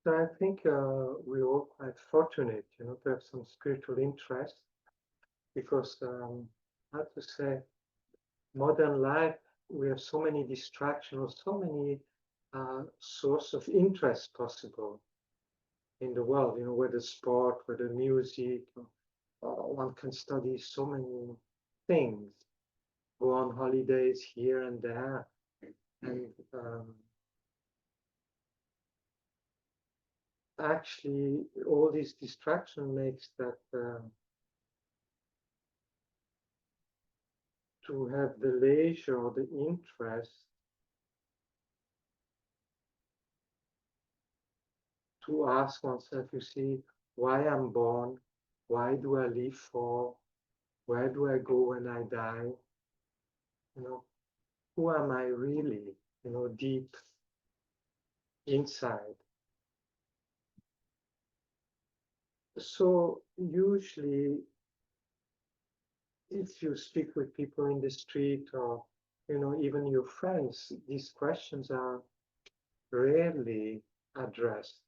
So I think we're all quite fortunate, to have some spiritual interest because, how to say, modern life, we have so many distractions, so many sources of interest possible in the world, whether sport, whether music, one can study so many things, go on holidays here and there, and actually all this distraction makes that to have the leisure or the interest to ask oneself, why I'm born, why do I live for, where do I go when I die, who am I really, deep inside. So usually if you speak with people in the street or, even your friends, these questions are rarely addressed.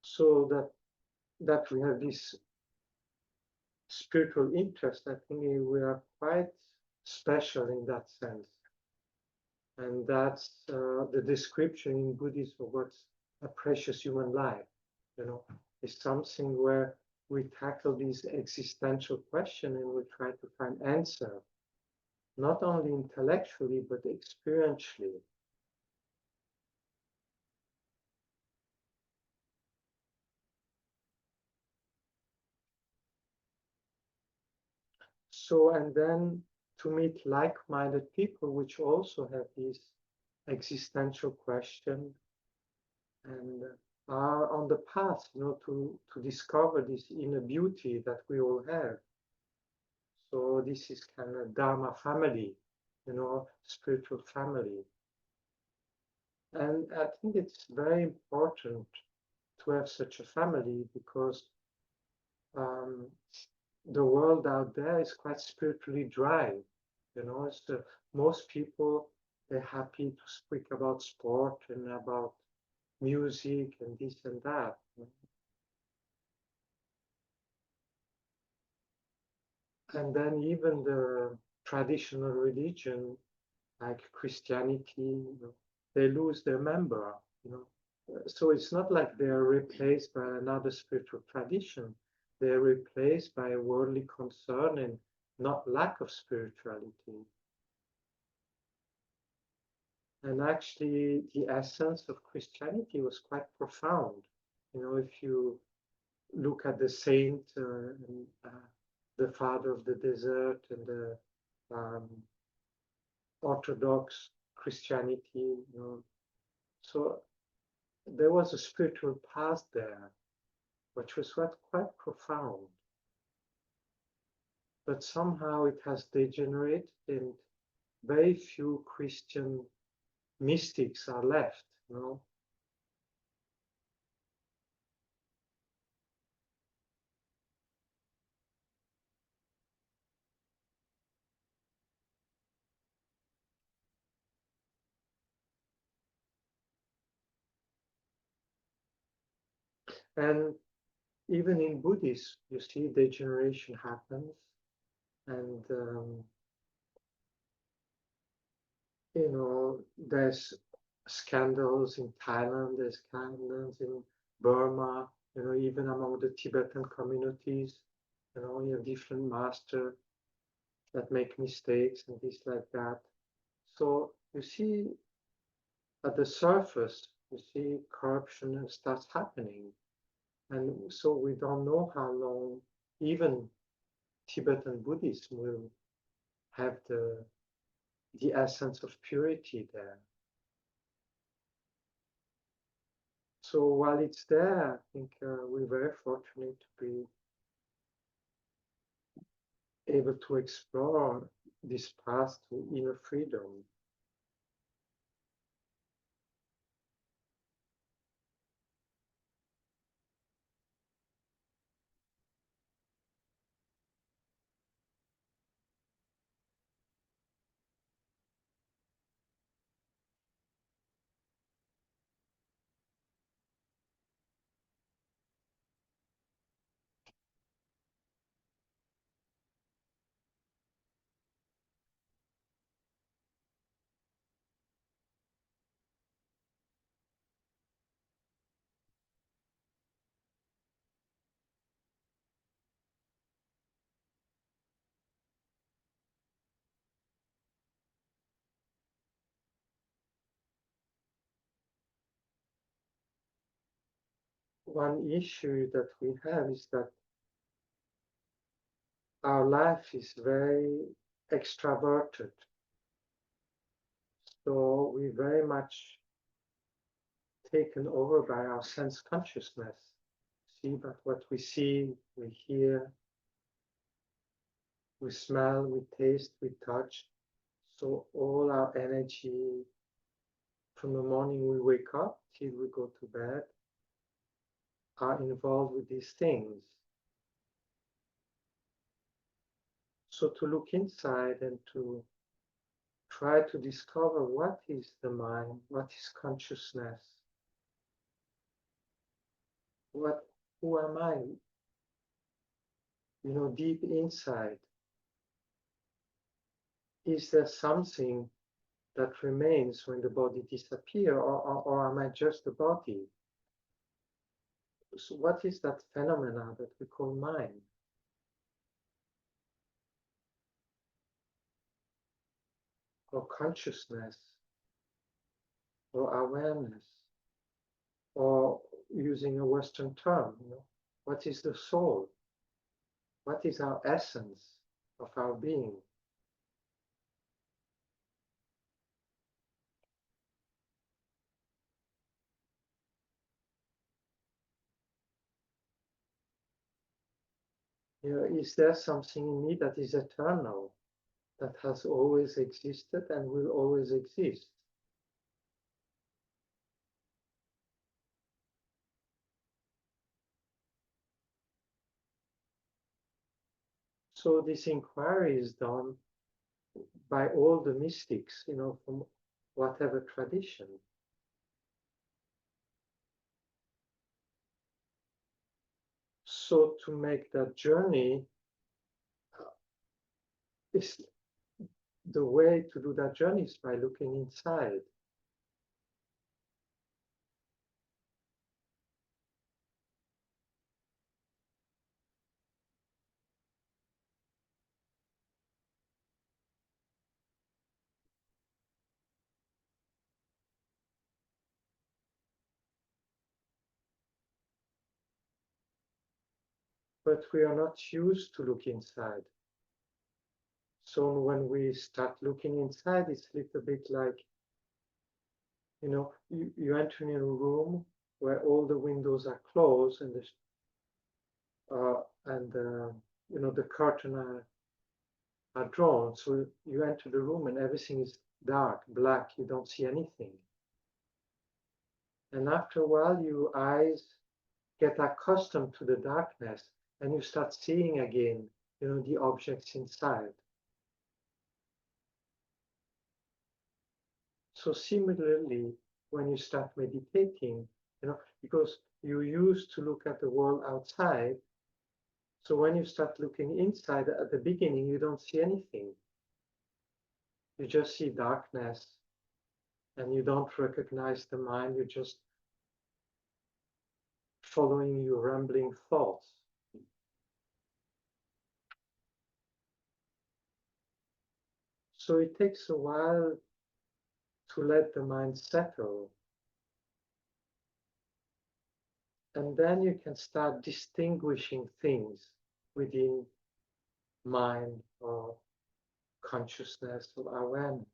So that we have this spiritual interest, I think we are quite special in that sense. And that's the description in Buddhism of what's a precious human life, is something where we tackle these existential questions and we try to find answer, not only intellectually, but experientially. So, and then to meet like-minded people which also have this existential question and are on the path, to discover this inner beauty that we all have. So this is kind of Dharma family, spiritual family. And I think it's very important to have such a family because the world out there is quite spiritually dry. It's most people, they're happy to speak about sport and about music and this and that. And then even the traditional religion, like Christianity, they lose their member. So it's not like they're replaced by another spiritual tradition. They're replaced by a worldly concern and not lack of spirituality. And actually, the essence of Christianity was quite profound. If you look at the saint, and, the father of the desert, and the Orthodox Christianity, so there was a spiritual path there, which was quite profound. But somehow it has degenerated, and very few Christian mystics are left, And even in Buddhism, you see degeneration happens, and there's scandals in Thailand, there's scandals in Burma, even among the Tibetan communities, you have different masters that make mistakes and things like that. So you see at the surface, you see corruption starts happening. And so we don't know how long even Tibetan Buddhism will have the essence of purity there. So while it's there, I think we're very fortunate to be able to explore this path to inner freedom. one issue that we have is that our life is very extraverted. So we very much taken over by our sense consciousness. See, but what we see, we hear, we smell, we taste, we touch. So all our energy from the morning we wake up till we go to bed are involved with these things. So to look inside and to try to discover what is the mind, what is consciousness, who am I, deep inside. Is there something that remains when the body disappears, or am I just a body? So what is that phenomena that we call mind? Or consciousness, or awareness, or using a Western term, what is the soul? What is our essence of our being? Is there something in me that is eternal, that has always existed and will always exist? So this inquiry is done by all the mystics, from whatever tradition. So to make that journey, is the way to do that journey is by looking inside. But we are not used to look inside. So when we start looking inside, it's a little bit like, you enter in a room where all the windows are closed and the curtain are drawn. So you enter the room and everything is dark, black. You don't see anything. And after a while, your eyes get accustomed to the darkness, and you start seeing again, the objects inside. So similarly, when you start meditating, because you used to look at the world outside, so when you start looking inside, at the beginning, you don't see anything. You just see darkness, and you don't recognize the mind. You're just following your rambling thoughts. So it takes a while to let the mind settle. And then you can start distinguishing things within mind or consciousness or awareness.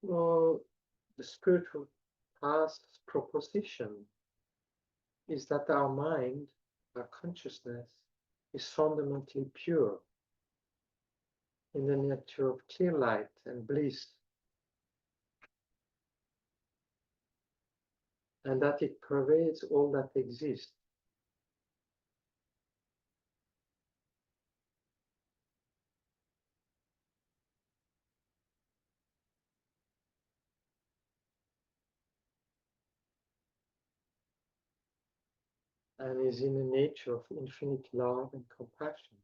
Well, the spiritual path's proposition is that our mind, our consciousness, is fundamentally pure in the nature of clear light and bliss, and that it pervades all that exists. And is in the nature of infinite love and compassion.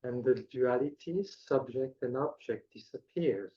And the duality, subject and object, disappears.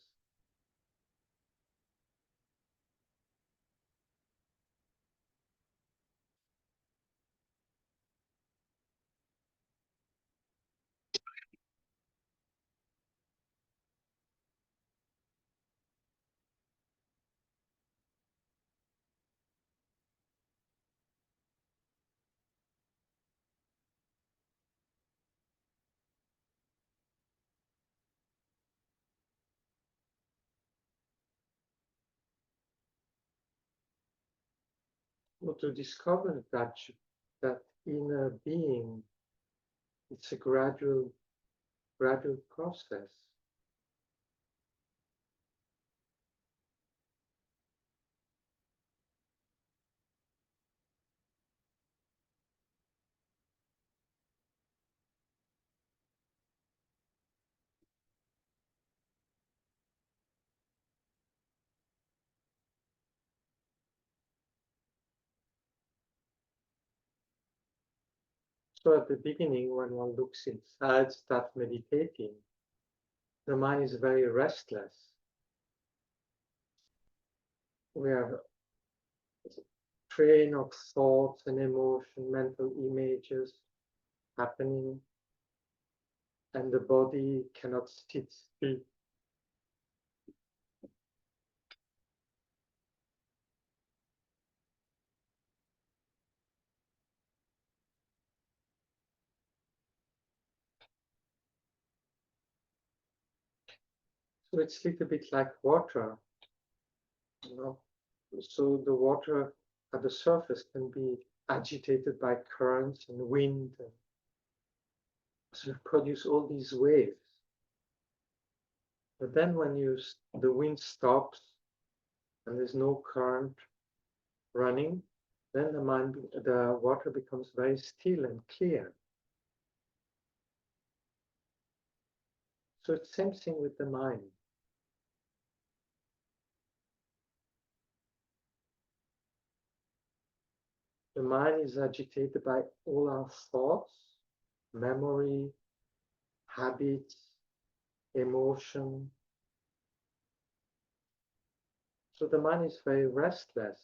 Well, to discover that inner being, it's a gradual process. So at the beginning, when one looks inside, starts meditating, the mind is very restless. We have a train of thoughts and emotion, mental images happening, and the body cannot sit still. So it's a little bit like water, you know. So the water at the surface can be agitated by currents and wind, and sort of produce all these waves. But then when the wind stops and there's no current running, then the water becomes very still and clear. So it's the same thing with the mind. The mind is agitated by all our thoughts, memory, habits, emotion. So the mind is very restless.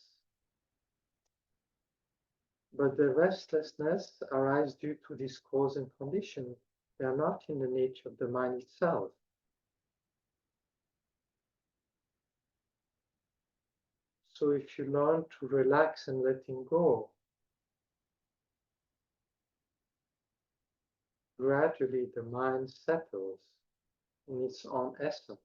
But the restlessness arises due to this cause and condition. They are not in the nature of the mind itself. So if you learn to relax and letting go, gradually the mind settles in its own essence.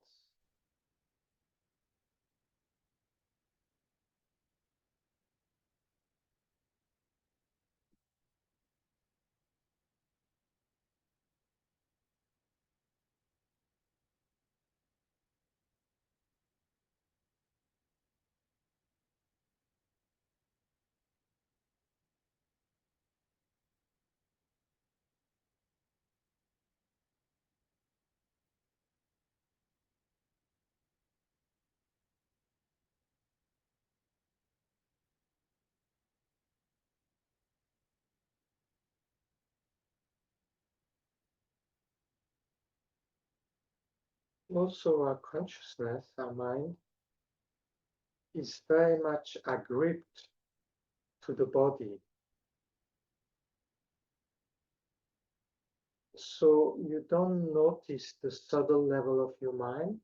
Also, our consciousness, our mind, is very much agripped to the body. So you don't notice the subtle level of your mind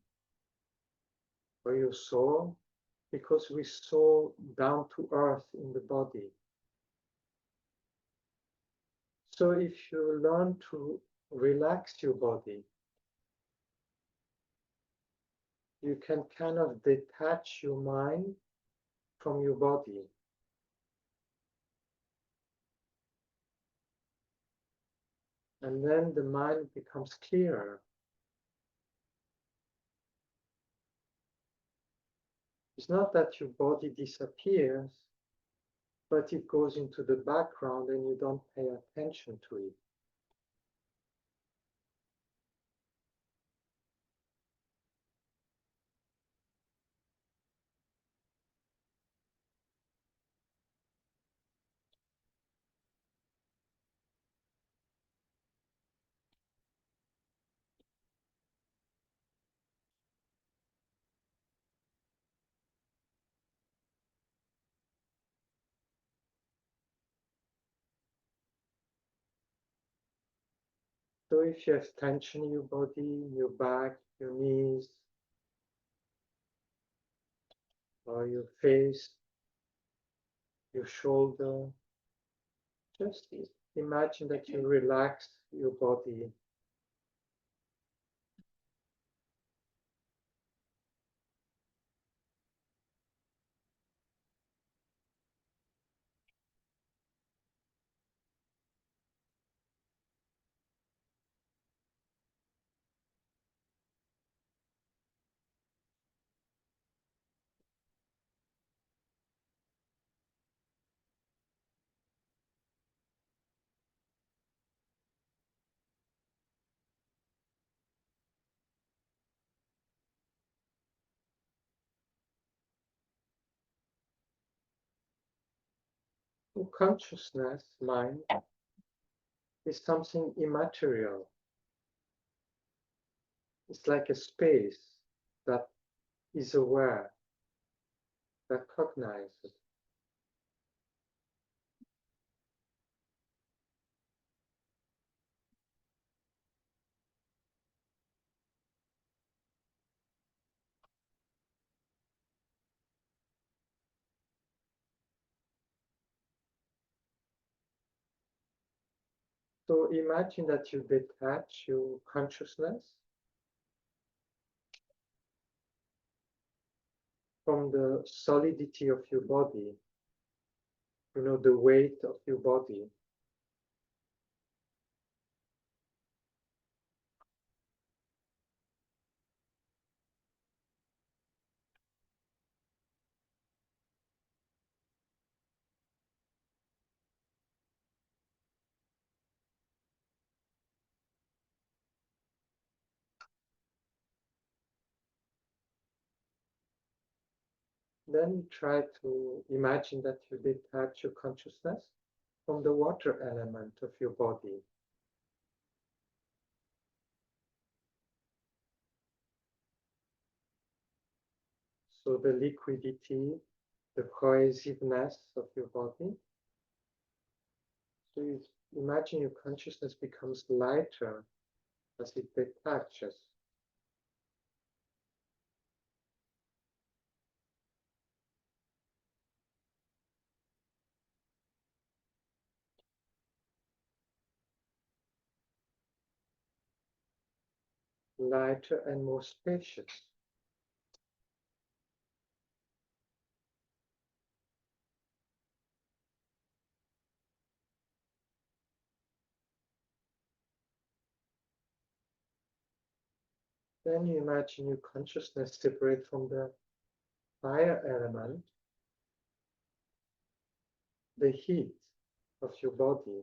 or your soul because we're so down to earth in the body. So if you learn to relax your body, you can kind of detach your mind from your body. And then the mind becomes clearer. It's not that your body disappears, but it goes into the background and you don't pay attention to it. So if you have tension in your body, your back, your knees, or your face, your shoulder, just imagine that you relax your body. So consciousness, mind, is something immaterial. It's like a space that is aware, that cognizes. So imagine that you detach your consciousness from the solidity of your body, the weight of your body. Then try to imagine that you detach your consciousness from the water element of your body. So the liquidity, the cohesiveness of your body. So you imagine your consciousness becomes lighter as it detaches. Lighter and more spacious. Then you imagine your consciousness separate from the fire element, the heat of your body.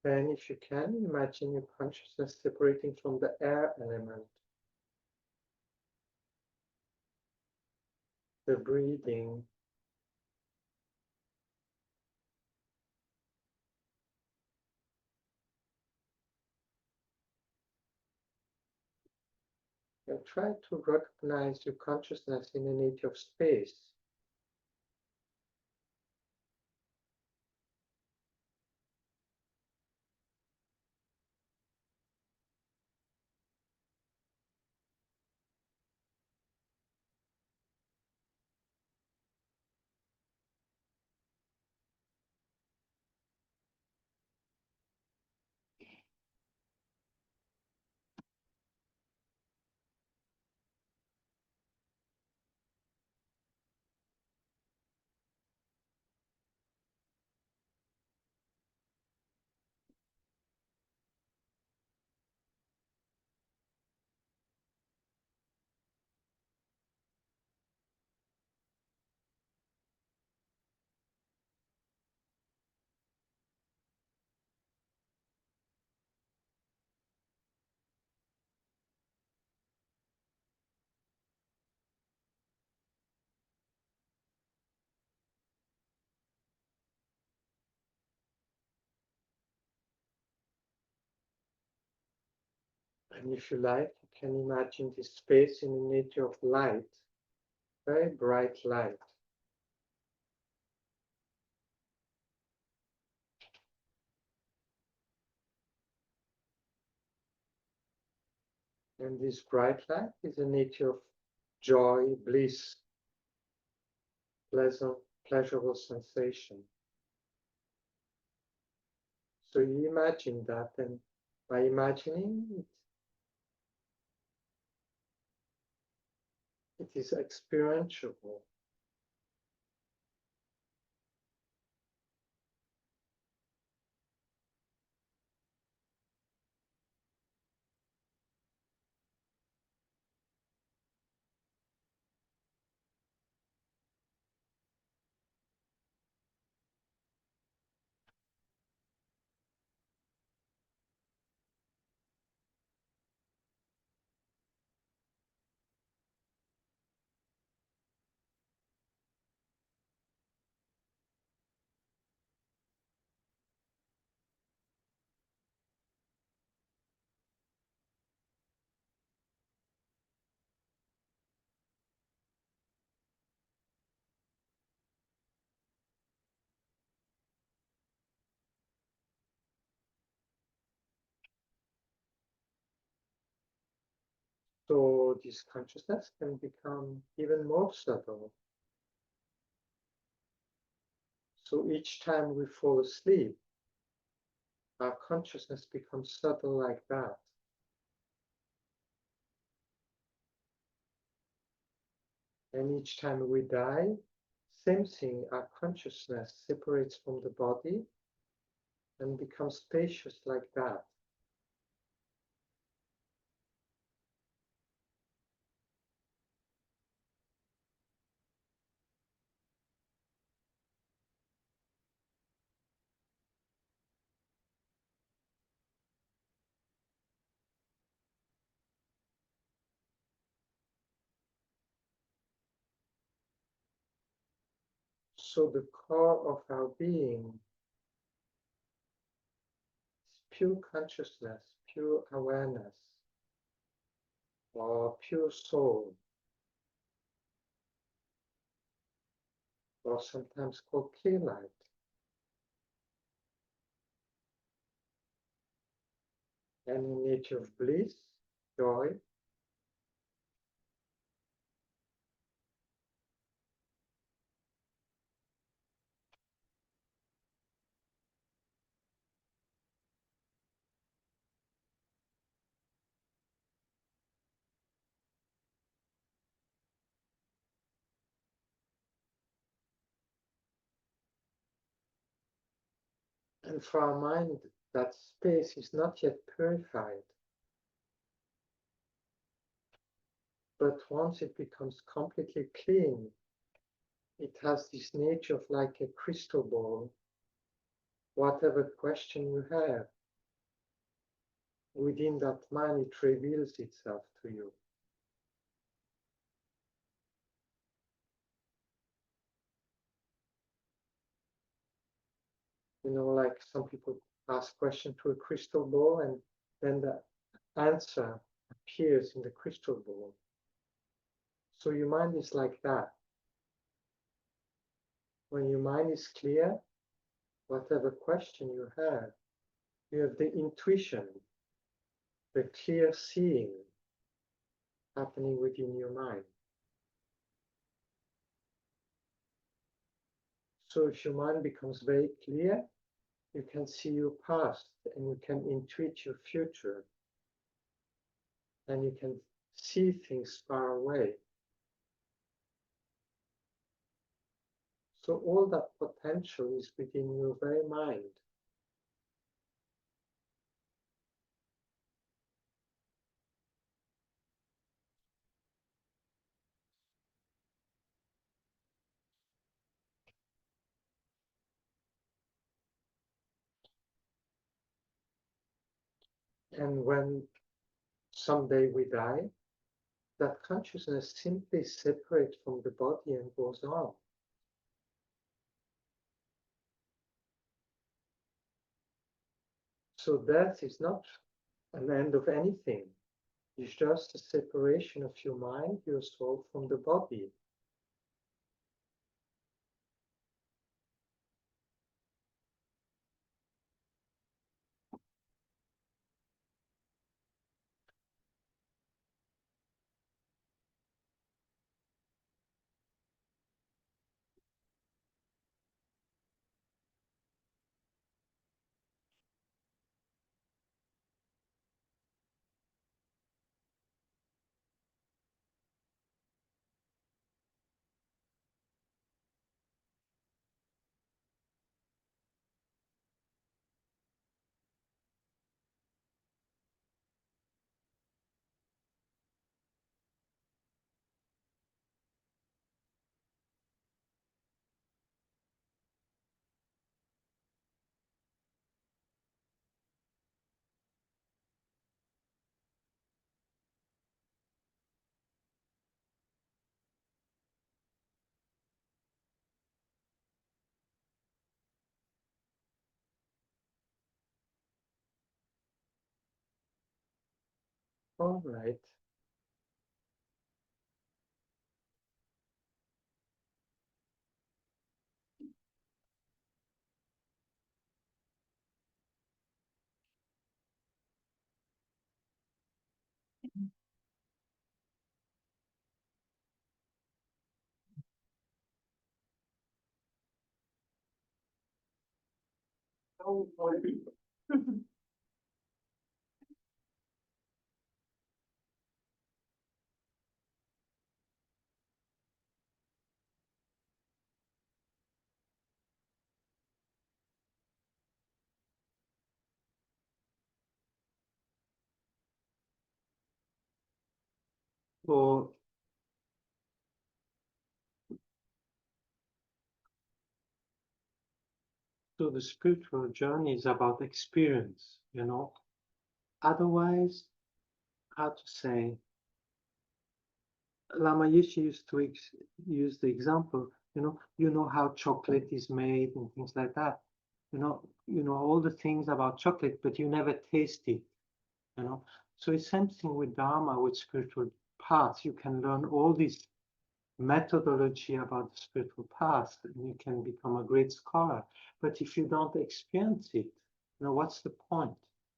And if you can, imagine your consciousness separating from the air element, the breathing, And try to recognize your consciousness in a nature of space. And if you like, you can imagine this space in a nature of light, very bright light. And this bright light is a nature of joy, bliss, pleasant, pleasurable sensation. So you imagine that, and by imagining it, it is experientiable. So this consciousness can become even more subtle. So each time we fall asleep, our consciousness becomes subtle like that. And each time we die, same thing, our consciousness separates from the body and becomes spacious like that. So the core of our being is pure consciousness, pure awareness, or pure soul, or sometimes called clear light. And in nature of bliss, joy, and for our mind, that space is not yet purified. But once it becomes completely clean, it has this nature of like a crystal ball. Whatever question you have, within that mind, it reveals itself to you. You know, like some people ask questions to a crystal ball and then the answer appears in the crystal ball. So your mind is like that. When your mind is clear, whatever question you have the intuition, the clear seeing happening within your mind. So if your mind becomes very clear, you can see your past and you can intuit your future. And you can see things far away. So all that potential is within your very mind. And when someday we die, that consciousness simply separates from the body and goes on. So death is not an end of anything. It's just a separation of your mind, your soul from the body. All right. So, so the spiritual journey is about experience, you know. Otherwise, how to say, Lama Yeshe used to use the example, you know how chocolate is made and things like that. You know all the things about chocolate, but you never taste it, you know. So it's something with Dharma, with spiritual paths. You can learn all this methodology about the spiritual path, and you can become a great scholar. But if you don't experience it, what's the point?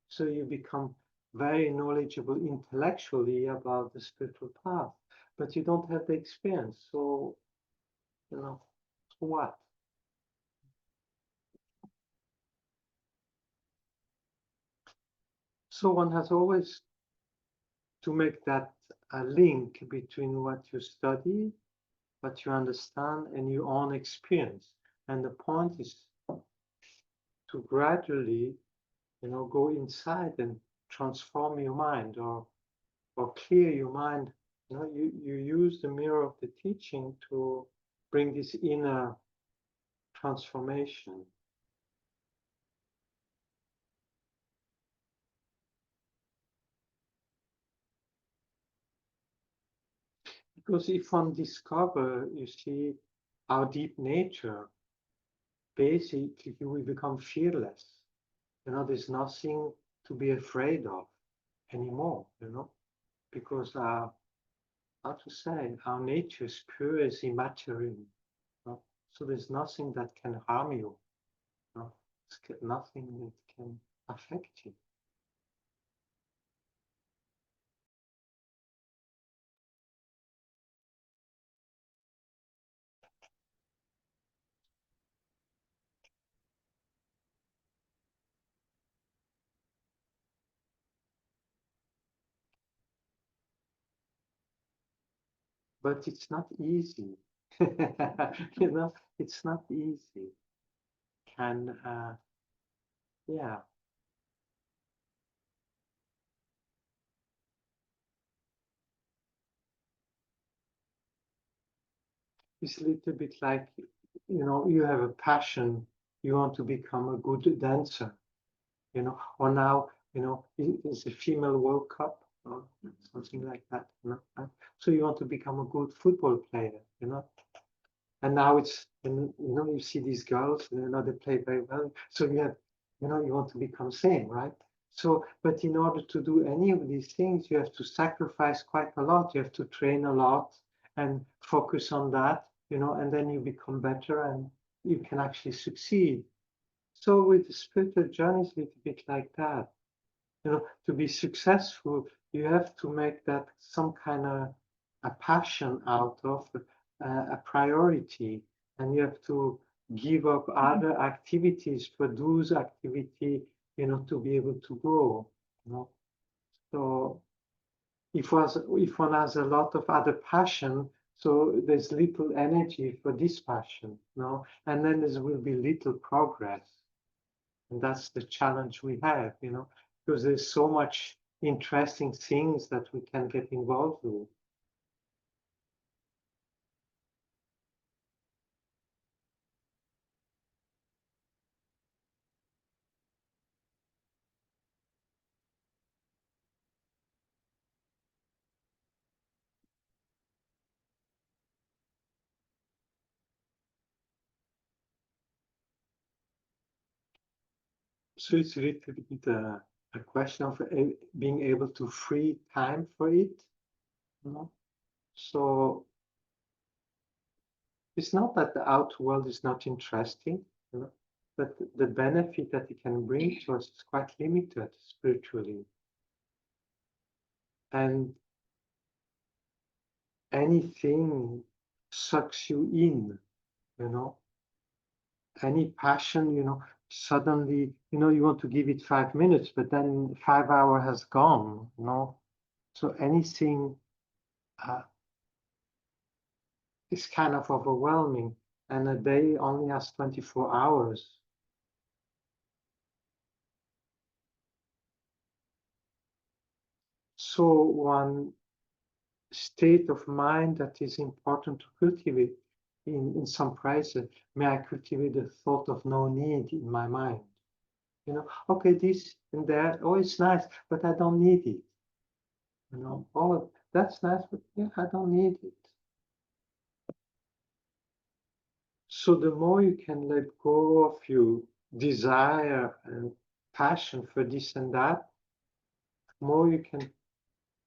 So you become very knowledgeable intellectually about the spiritual path, but you don't have the experience. So, so what? So one has always to make that a link between what you study, what you understand, and your own experience. And the point is to gradually, go inside and transform your mind, or clear your mind. You use the mirror of the teaching to bring this inner transformation. Because if one discover, you see, our deep nature, basically we become fearless. There's nothing to be afraid of anymore, because how to say, our nature is pure as immaterial. No? So there's nothing that can harm you. No? There's nothing that can affect you. But it's not easy. You know, it's not easy. Can yeah. It's a little bit like, you know, you have a passion, you want to become a good dancer, you know, or now, you know, is a female World Cup or something like that, you know. So you want to become a good football player, you know. And now it's, you know, you see these girls, you know, they play very well. So you have, you know, you want to become same, right? So, but in order to do any of these things, you have to sacrifice quite a lot. You have to train a lot and focus on that, you know, and then you become better and you can actually succeed. So with the spiritual journey, it's a little bit like that. You know, to be successful, you have to make that some kind of a passion out of a priority, and you have to give up other activities for those activity, you know, to be able to grow. You know, so if one has a lot of other passion, so there's little energy for this passion, you know, and then there will be little progress. And that's the challenge we have, you know, because there's so much interesting things that we can get involved with. So it's a little bit a question of being able to free time for it, you know. So it's not that the outer world is not interesting, you know, but the benefit that it can bring to us is quite limited spiritually. And anything sucks you in, you know. Any passion, you know, suddenly, you know, you want to give it 5 minutes, but then 5 hours has gone, you know. So anything uh, is kind of overwhelming, and a day only has 24 hours. So one state of mind that is important to cultivate in some practice, may I cultivate the thought of no need in my mind. You know, okay, this and that, oh, it's nice, but I don't need it. You know, oh, that's nice, but yeah, I don't need it. So the more you can let go of your desire and passion for this and that, the more you can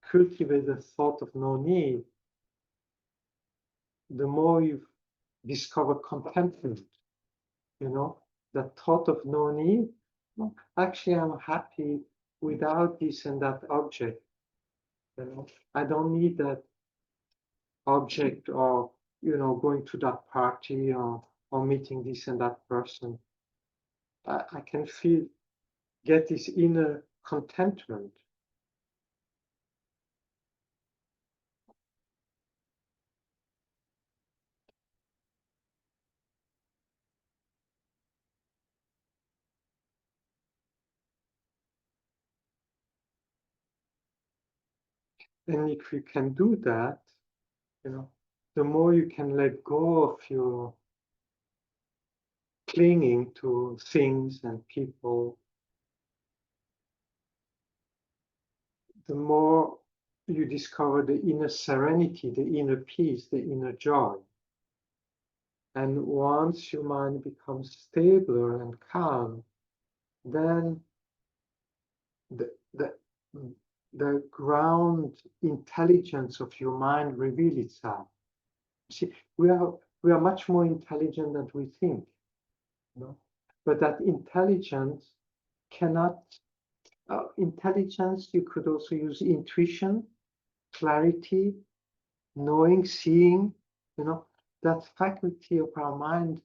cultivate the thought of no need, the more you discover contentment, you know, the thought of no need. Well, actually, I'm happy without this and that object. You know, I don't need that object or, you know, going to that party or meeting this and that person. I can feel, get this inner contentment. And if you can do that, you know, the more you can let go of your clinging to things and people, the more you discover the inner serenity, the inner peace, the inner joy. And once your mind becomes stabler and calm, then the the ground intelligence of your mind reveal itself. See, we are much more intelligent than we think, you know? But that intelligence cannot. Intelligence, you could also use intuition, clarity, knowing, seeing. You know, that faculty of our mind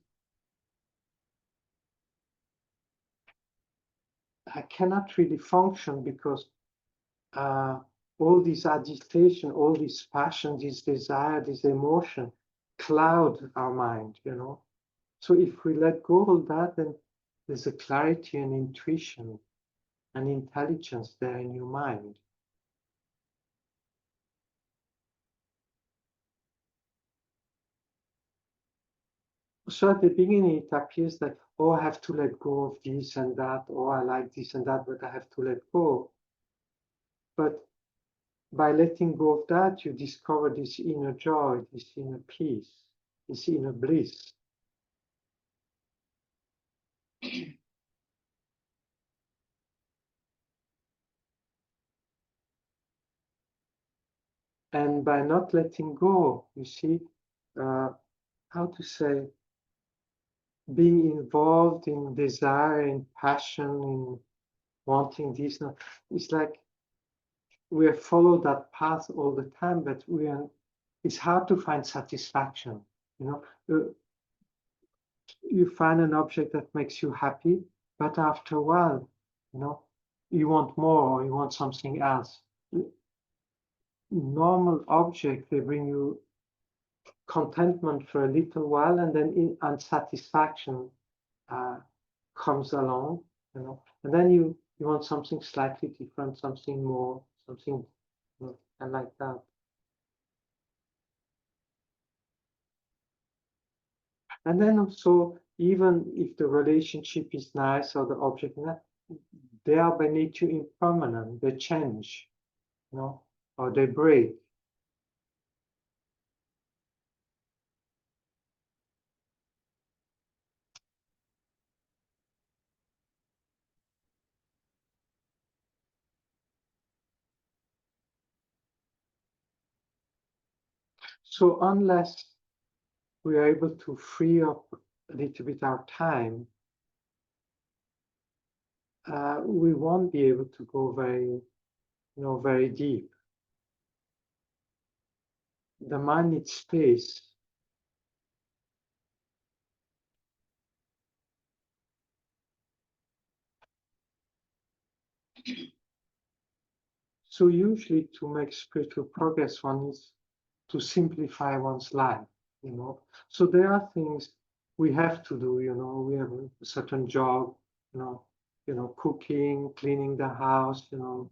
cannot really function because all this agitation, all this passion, this desire, this emotion cloud our mind, you know. So if we let go of that, then there's a clarity and intuition and intelligence there in your mind. So at the beginning, it appears that, oh, I have to let go of this and that, or I like this and that, but I have to let go. But by letting go of that, you discover this inner joy, this inner peace, this inner bliss. And by not letting go, you see, how to say, being involved in desire, in passion, in wanting this, it's like we have followed that path all the time, but it's hard to find satisfaction. You know, you find an object that makes you happy, but after a while, you know, you want more or you want something else. Normal objects, they bring you contentment for a little while, and then unsatisfaction comes along, you know, and then you want something slightly different, something more, something, you know, and like that. And then also, even if the relationship is nice or the object, they are by nature impermanent. They change, you know, or they break. So unless we are able to free up a little bit our time, we won't be able to go very deep. The mind needs space. So usually to make spiritual progress, one needs to simplify one's life, you know. So there are things we have to do, you know. We have a certain job, cooking, cleaning the house,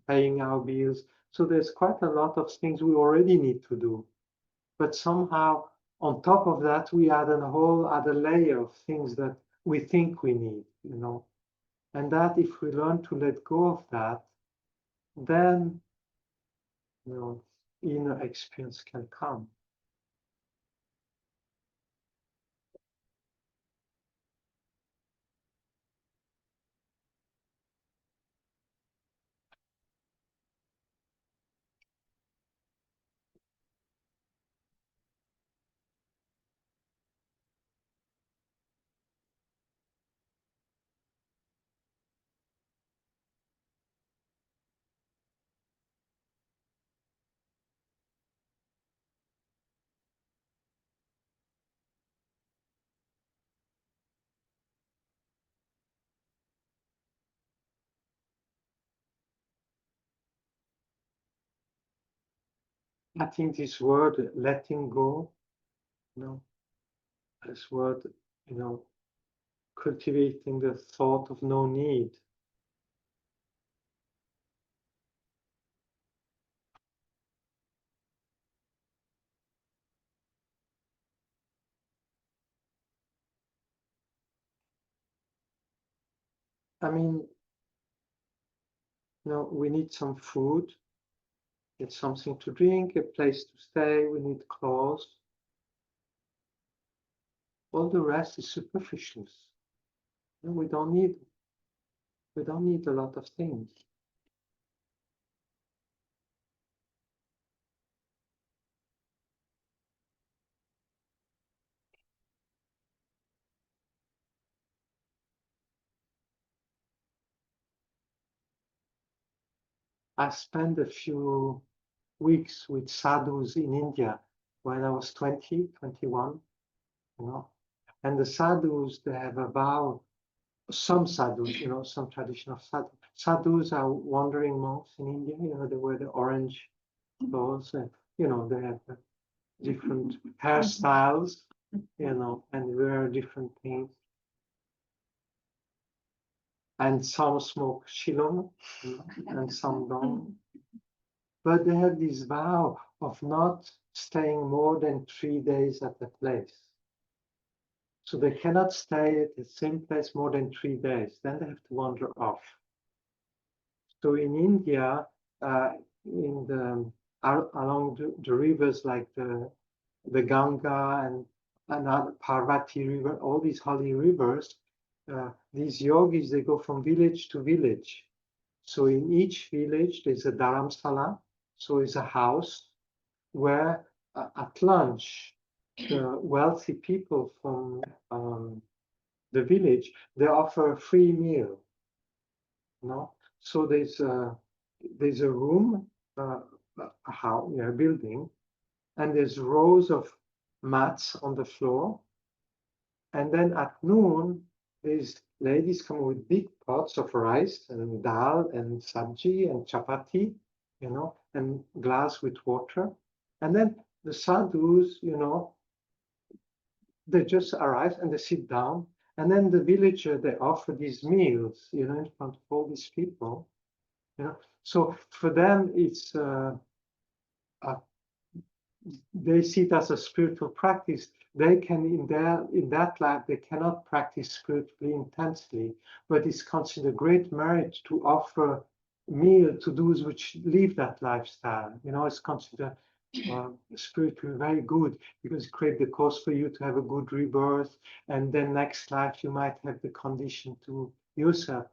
paying our bills. So there's quite a lot of things we already need to do. But somehow on top of that, we add a whole other layer of things that we think we need, you know. And that if we learn to let go of that, then, inner experience can come. I think this word letting go, this word, cultivating the thought of no need. I mean, we need some food, need something to drink, a place to stay, we need clothes. All the rest is superficial. We don't need a lot of things. I spent a few weeks with sadhus in India when I was 20, 21, you know. And the sadhus, they have a vow, some sadhus, you know, some traditional sadhus. Sadhus are wandering monks in India, you know, they wear the orange clothes and, you know, they have different hairstyles, you know, and wear different things. And some smoke shilong, you know, and some don't. But they have this vow of not staying more than 3 days at a place. So they cannot stay at the same place more than 3 days. Then they have to wander off. So in India, in the along the rivers like the Ganga and another Parvati River, all these holy rivers, these yogis, they go from village to village. So in each village, there's a Dharamsala, so it's a house where at lunch, the wealthy people from the village, they offer a free meal. No, so there's a room, a house, a building, and there's rows of mats on the floor. And then at noon, these ladies come with big pots of rice and dal and sabji and chapati, you know, and glass with water. And then the sadhus, you know, they just arrive and they sit down. And then the villager, they offer these meals, you know, in front of all these people, you know. So for them, it's they see it as a spiritual practice. They can in that life they cannot practice spiritually intensely, but it's considered great merit to offer meal to those which live that lifestyle. You know, it's considered spiritually very good because it creates the cause for you to have a good rebirth, and then next life you might have the condition to yourself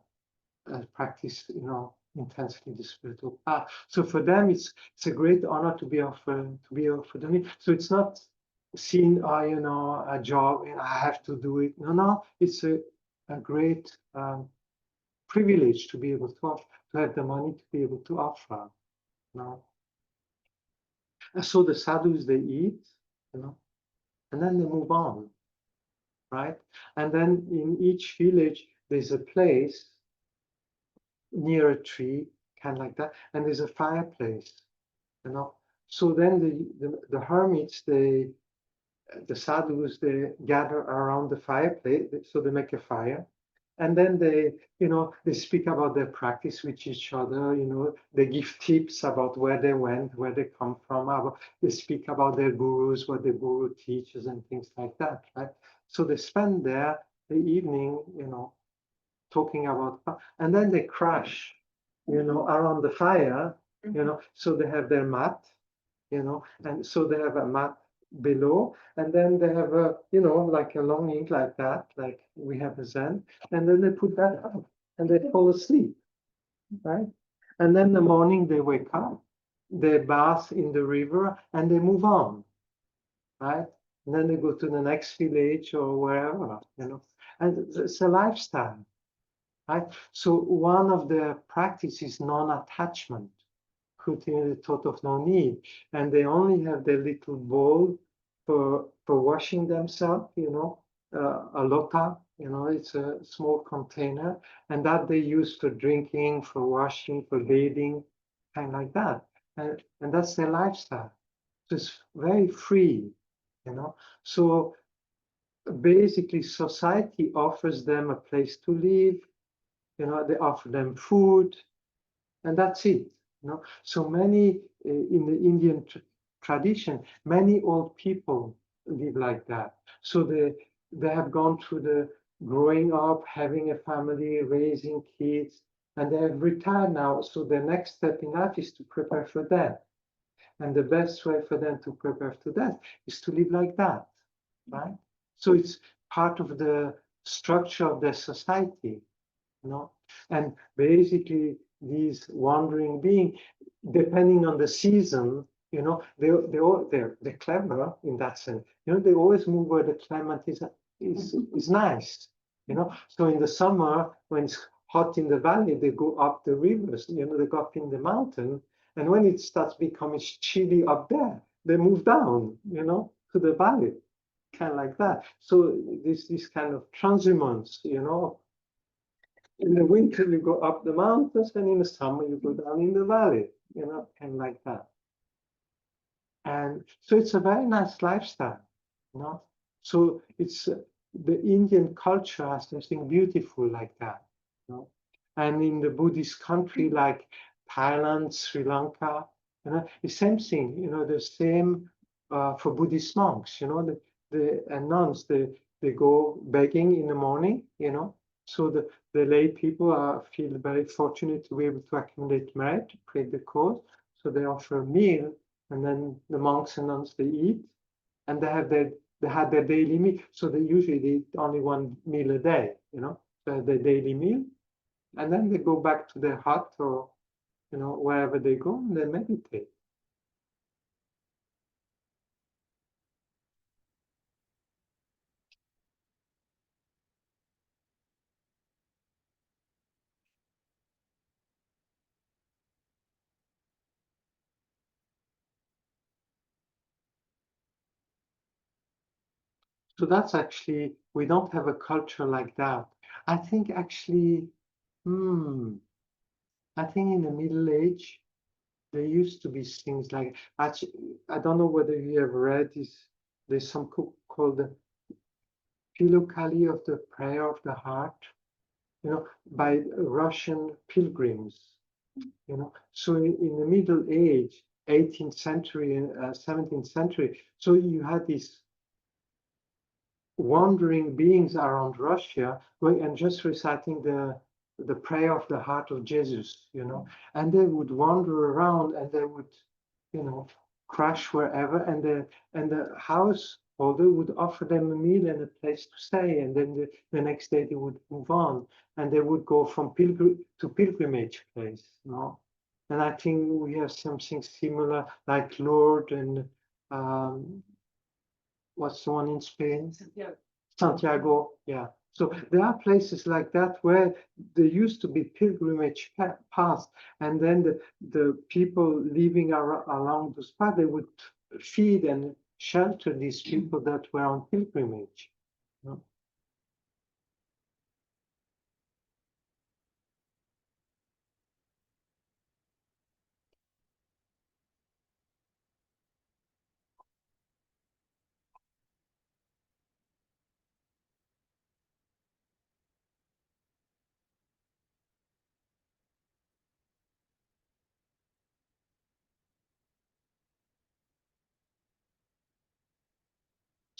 practice, you know, intensely the spiritual path. So for them, it's a great honor to be offered the meal. So it's not seen, you know, a job and I have to do it. No, it's a great privilege to be able to offer, to have the money to be able to offer. You know? And so the sadhus, they eat, you know, and then they move on, right? And then in each village, there's a place near a tree, kind of like that, and there's a fireplace, you know. So then the hermits, the sadhus, they gather around the fireplace, so they make a fire, and then they, you know, they speak about their practice with each other, you know, they give tips about where they went, where they come from, they speak about their gurus, what the guru teaches and things like that, right? So they spend there the evening, you know, talking about, and then they crash, you know, around the fire, you know, so they have their mat, you know, and so they have a mat below, and then they have a, you know, like a long ink like that, like we have a Zen, and then they put that up and they fall asleep, right? And then in the morning they wake up, they bath in the river, and they move on, right? And then they go to the next village or wherever, you know, and it's a lifestyle. Right? So one of the practices is non-attachment, cultivating the thought of no need, and they only have their little bowl for washing themselves, you know, a lota, you know, it's a small container, and that they use for drinking, for washing, for bathing, kind of like that, and that's their lifestyle. So it's very free, you know. So basically, society offers them a place to live. You know, they offer them food, and that's it. You know, so many in the Indian tradition, many old people live like that. So they have gone through the growing up, having a family, raising kids, and they have retired now. So the next step in life is to prepare for death. And the best way for them to prepare to death is to live like that, right? So it's part of the structure of their society. You know, and basically these wandering beings, depending on the season, you know, they're clever in that sense. You know, they always move where the climate is nice. You know, so in the summer when it's hot in the valley, they go up the rivers, they go up in the mountain. And when it starts becoming chilly up there, they move down, to the valley, kind of like that. So this kind of transhumance, in the winter you go up the mountains, and in the summer you go down in the valley, kind of like that. And so it's a very nice lifestyle, So it's the Indian culture has something beautiful like that, And in the Buddhist country like Thailand, Sri Lanka, the same thing, the same for Buddhist monks, the nuns, they go begging in the morning, So the lay people feel very fortunate to be able to accumulate merit to pay the cause. So they offer a meal, and then the monks and nuns, they eat, and they have their daily meal. So they usually eat only one meal a day, So their daily meal, and then they go back to their hut or wherever they go, and they meditate. So that's actually, we don't have a culture like that. I think actually, I think in the Middle Age, there used to be things like, actually, I don't know whether you have read this, there's some book called the Philokali of the Prayer of the Heart, by Russian pilgrims, So in the Middle Age, 18th century and 17th century, so you had these wandering beings around Russia going and just reciting the prayer of the heart of Jesus, and they would wander around and they would, crash wherever, and the householder would offer them a meal and a place to stay, and then the next day they would move on, and they would go from pilgrimage place, And I think we have something similar, like Lourdes and what's the one in Spain? Santiago, yeah. So there are places like that where there used to be pilgrimage paths, and then the people living along those paths, they would feed and shelter these people that were on pilgrimage.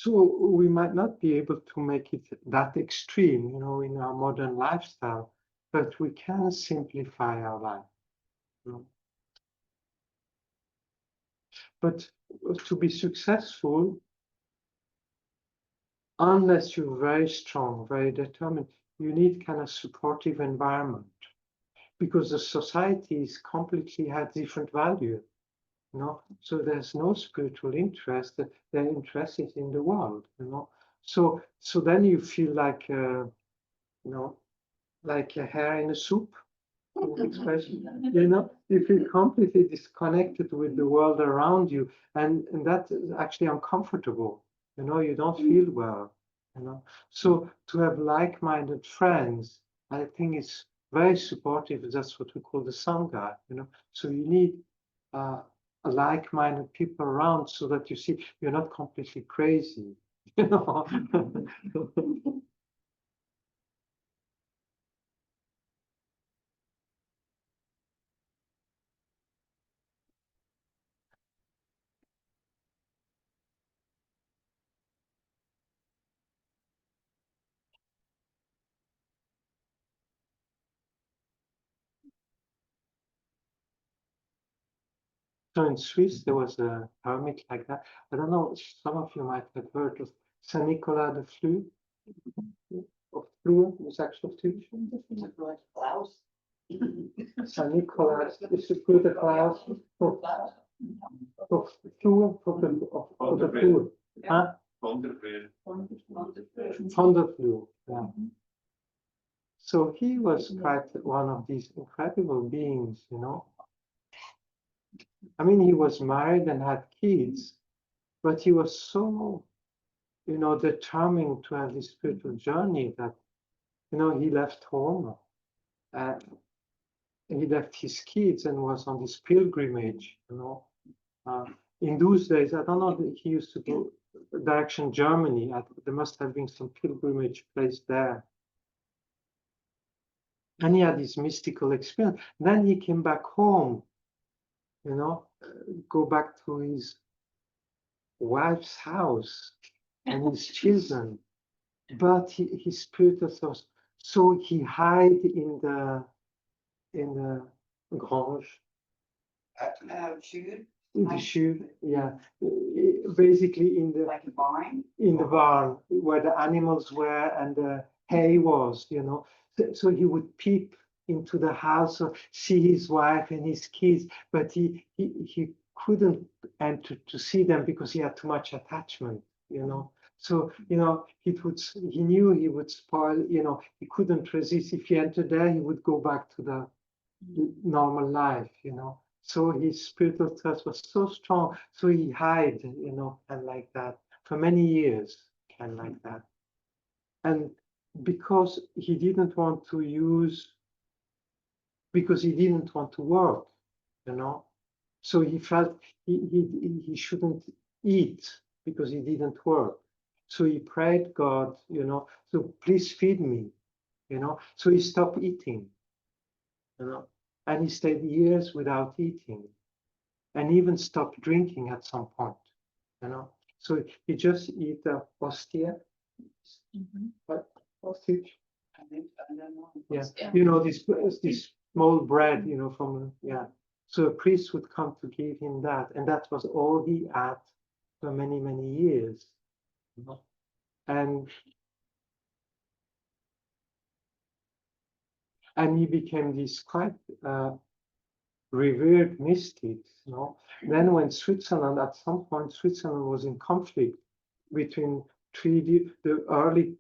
So we might not be able to make it that extreme, in our modern lifestyle, but we can simplify our life. But to be successful, unless you're very strong, very determined, you need kind of supportive environment, because the society is completely has different value, So there's no spiritual interest. Their interest is in the world, So then you feel like, like a hair in a soup. Expression, you feel completely disconnected with the world around you, and that is actually uncomfortable. You don't feel well. So to have like-minded friends, I think it's very supportive. That's what we call the sangha. So you need like-minded people around so that you see you're not completely crazy. So in Swiss, there was a hermit like that. I don't know, some of you might have heard of Saint Nicolas de Flue, of Flue, was actually Klaus. Saint Nicolas is the Flue de Klaus, of Flue, of the Flue. Huh? Von der Flue, yeah. So he was quite one of these incredible beings, you know. I mean, he was married and had kids, but he was so, you know, determined to have this spiritual journey that, you know, he left home, he left his kids and was on this pilgrimage, you know. In those days, I don't know, he used to go direction Germany. There must have been some pilgrimage place there. And he had this mystical experience. Then he came back home, you know, go back to his wife's house and his children. But his spiritual source, so he hid in the grange. In the shoe, yeah. Basically in the like a barn? In the barn where the animals were and the hay was, you know. So he would peep into the house or see his wife and his kids, but he couldn't enter to see them because he had too much attachment, you know. So, you know, he knew he would spoil, you know, he couldn't resist. If he entered there, he would go back to the normal life, you know. So his spiritual thirst was so strong, so he hid, you know, and like that for many years, and like that. And because he didn't want to because he didn't want to work, you know. So he felt he shouldn't eat because he didn't work. So he prayed God, you know, so please feed me, you know. So he stopped eating, you know, and he stayed years without eating, and even stopped drinking at some point, you know. So he just eat a hostia, but hostage, yeah, you know, this small bread, you know, from yeah. So a priest would come to give him that, and that was all he had for many years, you know? And he became this quite revered mystic, you know. Then when Switzerland, at some point, Switzerland was in conflict between the early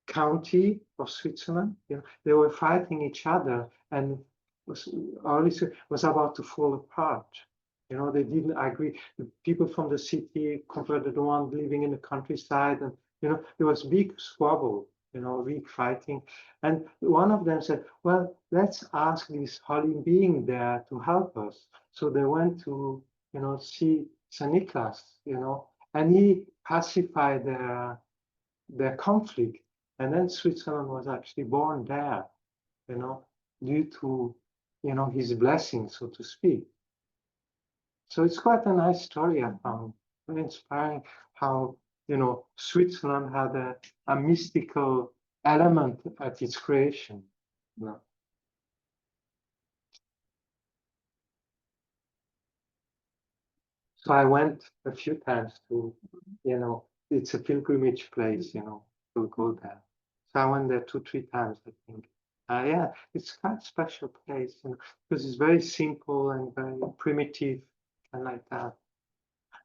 county of Switzerland, you know, they were fighting each other, and was about to fall apart. You know, they didn't agree. The people from the city compared to the one living in the countryside, and you know, there was big squabble, you know, big fighting. And one of them said, well, let's ask this holy being there to help us. So they went to, you know, see St. Nicholas, you know, and he pacified their conflict. And then Switzerland was actually born there, you know, due to, you know, his blessing, so to speak. So it's quite a nice story, I found. Very inspiring how, you know, Switzerland had a mystical element at its creation. You know. So I went a few times to, you know, it's a pilgrimage place, you know, to go there. So I went there 2-3 times, I think. Yeah, it's quite a special place, you know, because it's very simple and very primitive and like that.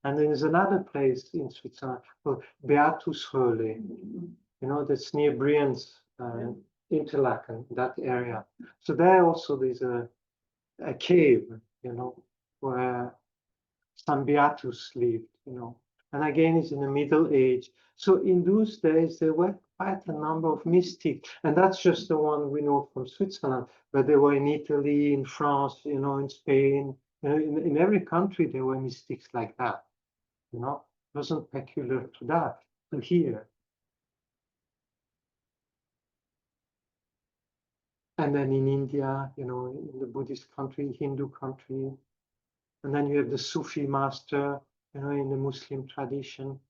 And there's another place in Switzerland called Beatusröhle, you know, that's near Brienz, Interlaken, that area. So there also there's a cave, you know, where San Beatus lived, you know, and again it's in the Middle Age. So in those days there were quite a number of mystics, and that's just the one we know from Switzerland, but they were in Italy, in France, you know, in Spain, you know, in every country there were mystics like that, you know, it wasn't peculiar to that, to here. And then in India, you know, in the Buddhist country, Hindu country, and then you have the Sufi master, you know, in the Muslim tradition.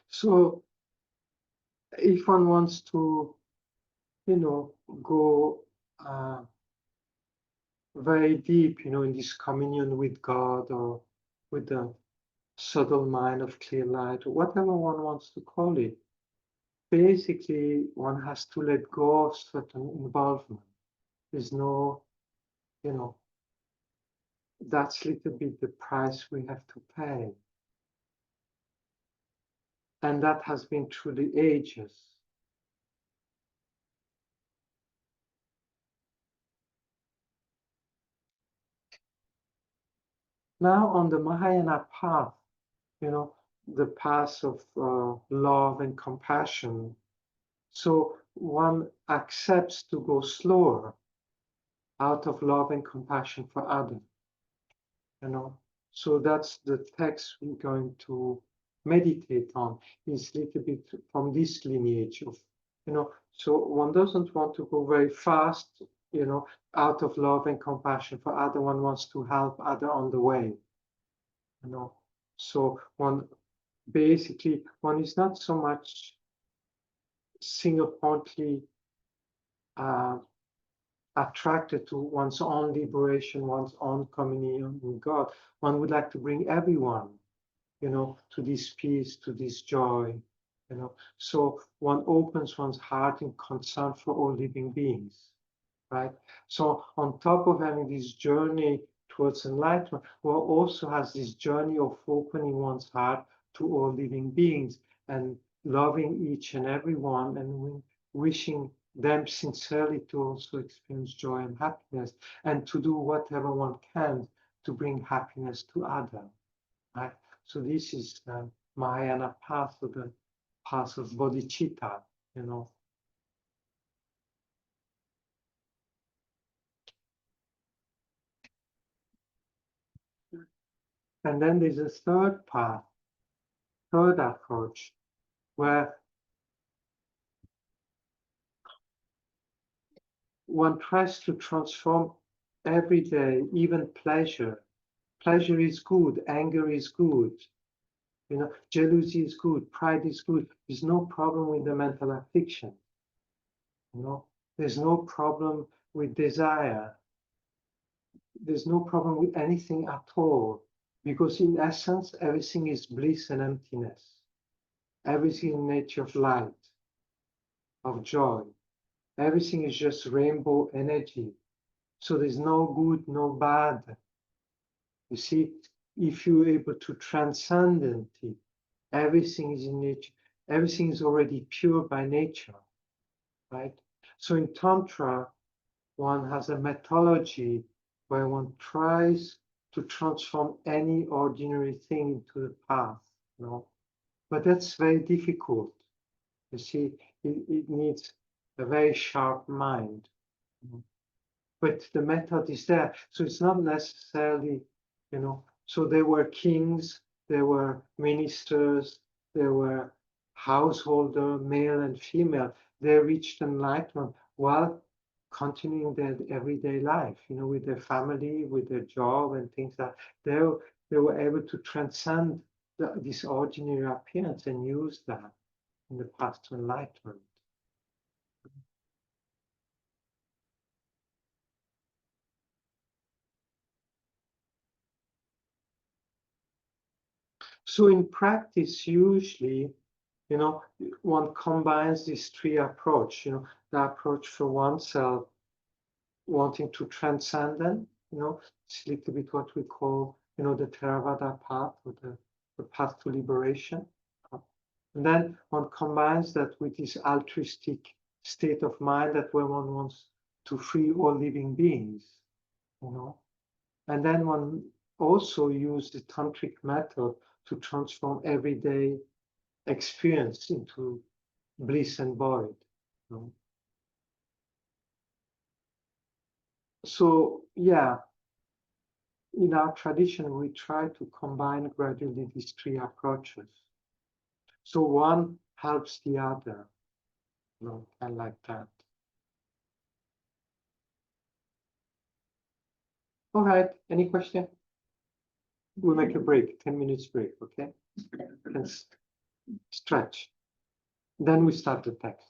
So if one wants to, you know, go very deep, you know, in this communion with God or with the subtle mind of clear light, or whatever one wants to call it, basically one has to let go of certain involvement. There's no, that's a little bit the price we have to pay. And that has been through the ages. Now on the Mahayana path, the path of love and compassion. So one accepts to go slower out of love and compassion for others. So that's the text we're going to meditate on. Is a little bit from this lineage of, so one doesn't want to go very fast, out of love and compassion for other. One wants to help other on the way. So one is not so much single-pointedly attracted to one's own liberation, one's own communion with God. One would like to bring everyone, to this peace, to this joy, So one opens one's heart in concern for all living beings, right? So on top of having this journey towards enlightenment, one also has this journey of opening one's heart to all living beings and loving each and every one and wishing them sincerely to also experience joy and happiness and to do whatever one can to bring happiness to others, right? So this is the Mahayana path, of the path of bodhicitta, And then there's a third path, third approach, where one tries to transform every day, even pleasure. Pleasure is good, anger is good, jealousy is good, pride is good. There's no problem with the mental affliction. There's no problem with desire. There's no problem with anything at all. Because in essence, everything is bliss and emptiness. Everything in nature of light, of joy. Everything is just rainbow energy. So there's no good, no bad. You see, if you're able to transcend it, everything is in nature. Everything is already pure by nature, right? So in Tantra, one has a methodology where one tries to transform any ordinary thing into the path, But that's very difficult. You see, it needs a very sharp mind. But the method is there. So it's not necessarily, so there were kings, there were ministers, there were householder, male and female. They reached enlightenment while continuing their everyday life, with their family, with their job and things like that. They were able to transcend this ordinary appearance and use that in the path to enlightenment. So in practice, usually, one combines these three approaches, the approach for oneself, wanting to transcend them, it's a little bit what we call, the Theravada path or the path to liberation. And then one combines that with this altruistic state of mind that where one wants to free all living beings, And then one also uses the tantric method to transform everyday experience into bliss and void. So yeah, in our tradition, we try to combine gradually these three approaches. So one helps the other, kind of like that. All right, any question? We'll make a break, 10 minutes break, okay? And stretch. Then we start the text.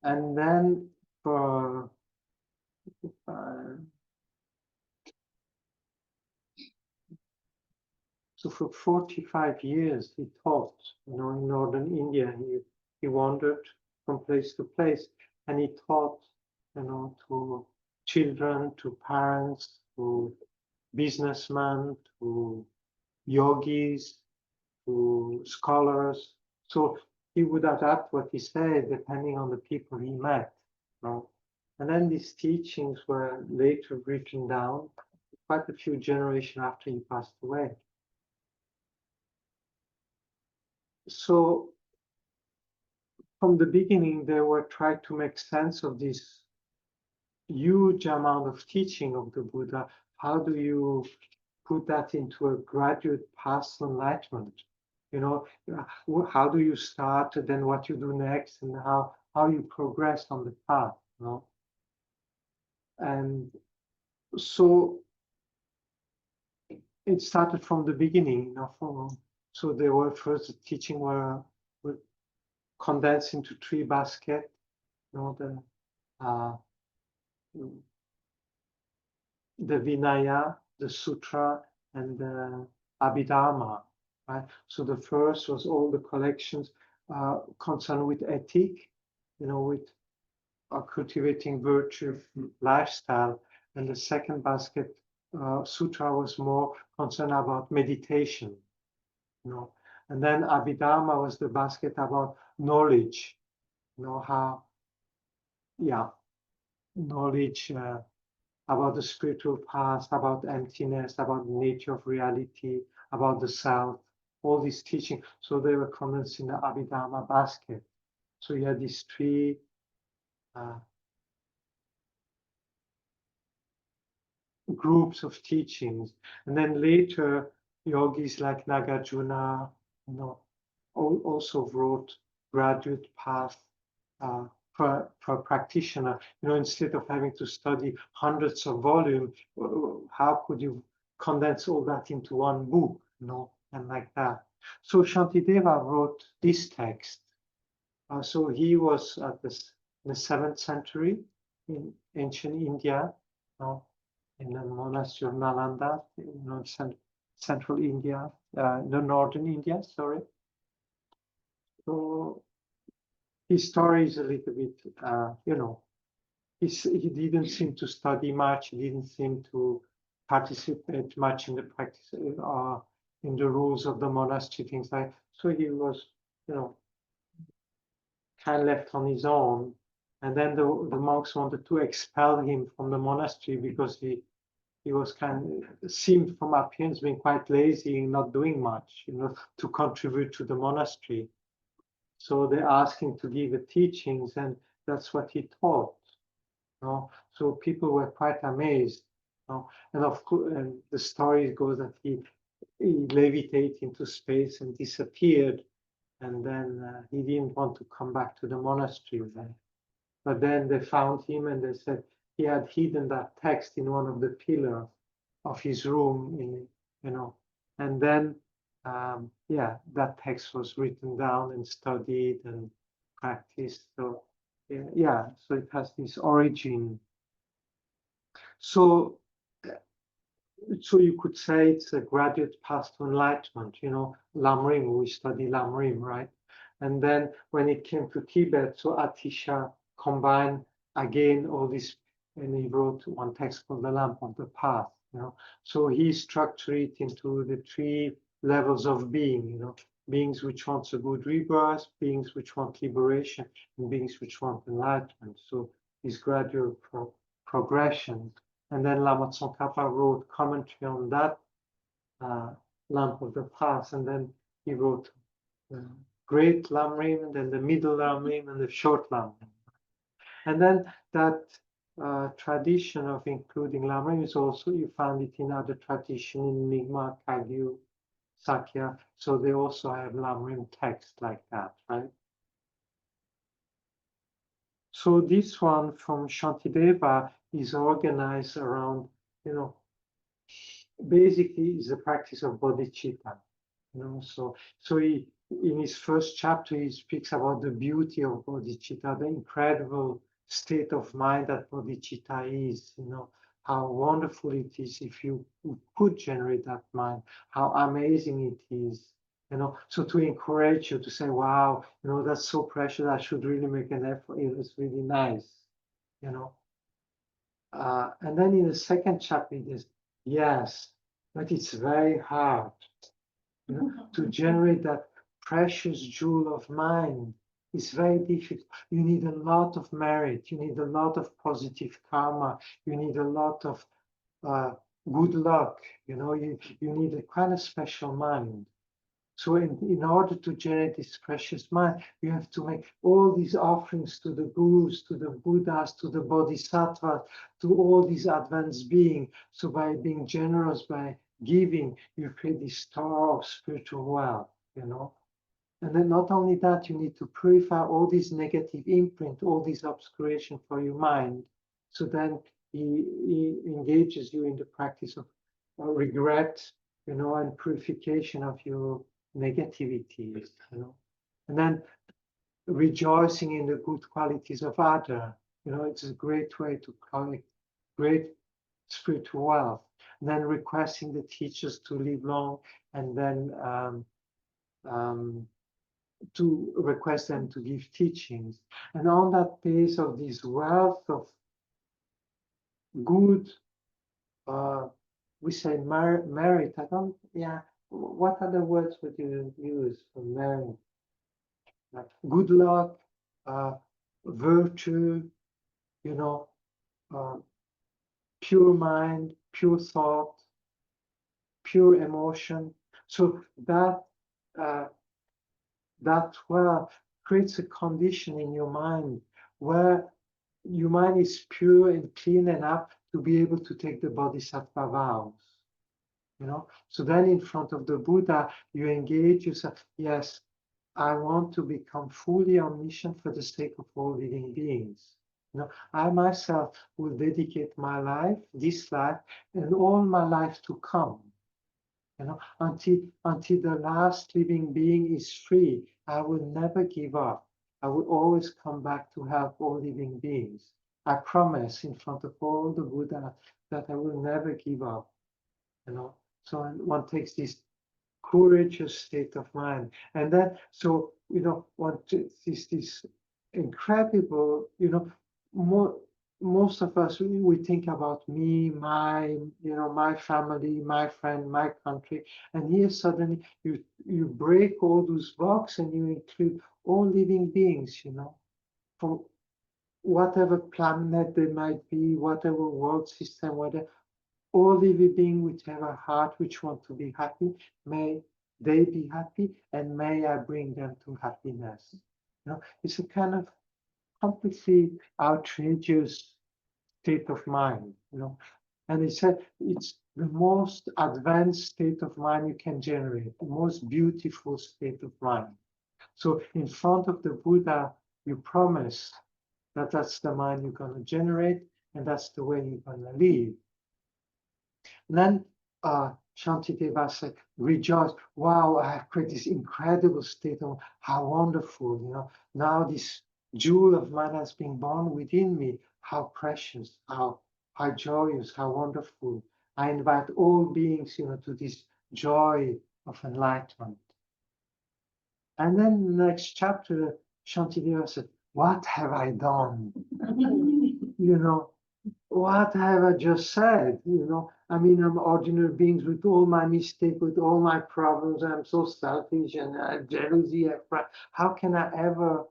And then for so for 45 years he taught, in northern India. He wandered from place to place, and he taught, to children, to parents, to businessmen, to yogis, to scholars. So he would adapt what he said depending on the people he met. And then these teachings were later written down quite a few generations after he passed away. So from the beginning, they were trying to make sense of this huge amount of teaching of the Buddha. How do you put that into a graduate path to enlightenment? How do you start, and then what you do next, and how you progress on the path, And so it started from the beginning, so they were first the teaching were condensed into 3 baskets, the Vinaya, the Sutra, and the Abhidharma. Right? So the first was all the collections concerned with ethic, with cultivating virtue lifestyle, and the second basket sutra was more concerned about meditation, and then Abhidharma was the basket about knowledge, how, knowledge about the spiritual path, about emptiness, about the nature of reality, about the self, all these teachings. So they were condensed in the Abhidharma basket. So you had these 3 groups of teachings. And then later, yogis like Nagarjuna, also wrote graduate path for a practitioner. Instead of having to study hundreds of volumes, how could you condense all that into one book, and like that. So Shantideva wrote this text. So he was at in the 7th century in ancient India, in the monastery of Nalanda, central India, the northern India, sorry. So his story is a little bit, he didn't seem to study much. He didn't seem to participate much in the practice, in the rules of the monastery, things like. So he was, kind of left on his own. And then the monks wanted to expel him from the monastery because he was seemed from appearance being quite lazy and not doing much, to contribute to the monastery. So they asked him to give the teachings, and that's what he taught. So people were quite amazed. And of course, the story goes that he levitated into space and disappeared, and then he didn't want to come back to the monastery then. But then they found him, and they said he had hidden that text in one of the pillars of his room, and then that text was written down and studied and practiced. So so it has this origin. So you could say it's a graduate path to enlightenment. Lamrim, we study Lamrim, right? And then when it came to Tibet, so Atisha combined again all this, and he wrote one text called The Lamp of the Path. So he structured it into the 3 levels of being. Beings which want a good rebirth, beings which want liberation, and beings which want enlightenment. So this gradual progression. And then Lama Tsongkhapa wrote commentary on that Lamp of the Path, and then he wrote Great Lamrim, and then the Middle Lamrim, and the Short Lamrim. And then that tradition of including Lamrim is also, you find it in other traditions, in Nyingma, Kagyu, Sakya. So they also have Lamrim text like that, right? So this one from Shantideva is organized around, basically is the practice of bodhicitta. So he in his first chapter, he speaks about the beauty of bodhicitta, the incredible state of mind that bodhicitta is, how wonderful it is if you could generate that mind, how amazing it is, so to encourage you to say, wow, that's so precious, I should really make an effort. It's really nice, and then in the second chapter, it is, yes, but it's very hard, to generate that precious jewel of mind. It's very difficult. You need a lot of merit. You need a lot of positive karma. You need a lot of good luck. You need a kind of special mind. So in order to generate this precious mind, you have to make all these offerings to the gurus, to the Buddhas, to the Bodhisattvas, to all these advanced beings. So by being generous, by giving, you create this store of spiritual wealth, And then not only that, you need to purify all these negative imprint, all these obscuration for your mind. So then he engages you in the practice of regret, and purification of your negativities, and then rejoicing in the good qualities of other. It's a great way to collect great spiritual wealth. And then requesting the teachers to live long, and then to request them to give teachings. And on that base of this wealth of good, we say merit. What other words would you use for merit? Like good luck, virtue, pure mind, pure thought, pure emotion. So that creates a condition in your mind where your mind is pure and clean enough to be able to take the bodhisattva vows. So then in front of the Buddha, you engage yourself. Yes, I want to become fully omniscient for the sake of all living beings. I myself will dedicate my life, this life, and all my life to come. Until the last living being is free, I will never give up. I will always come back to help all living beings. I promise in front of all the Buddha that I will never give up. So one takes this courageous state of mind, and then one takes this incredible, most of us, we think about me, my family, my friend, my country, and here suddenly you break all those boxes and you include all living beings, from whatever planet they might be, whatever world system, whatever, all living beings which have a heart which want to be happy, may they be happy, and may I bring them to happiness. It's a kind of completely outrageous state of mind, And he said it's the most advanced state of mind you can generate, the most beautiful state of mind. So in front of the Buddha, you promise that that's the mind you're going to generate, and that's the way you're going to live. And then Shantideva said, rejoice. Wow, I have created this incredible state of how wonderful, now this jewel of mine has been born within me. How precious, how joyous, how wonderful. I invite all beings, to this joy of enlightenment. And then in the next chapter, Shantideva said, what have I done? What have I just said? I'm ordinary beings with all my mistakes, with all my problems. I'm so selfish and jealousy. How can I ever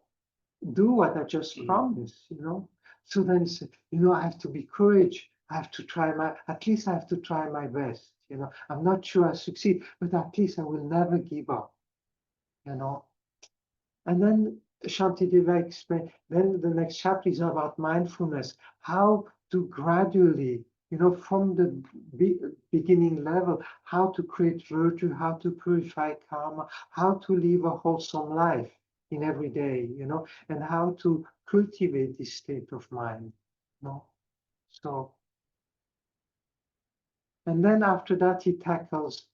do what I just promised? So then he said, I have to be courageous. I have to try at least I have to try my best. I'm not sure I succeed, but at least I will never give up. And then Shantideva explained, then the next chapter is about mindfulness, how to gradually, from the beginning level, how to create virtue, how to purify karma, how to live a wholesome life in every day, and how to cultivate this state of mind. So, and then after that, he tackles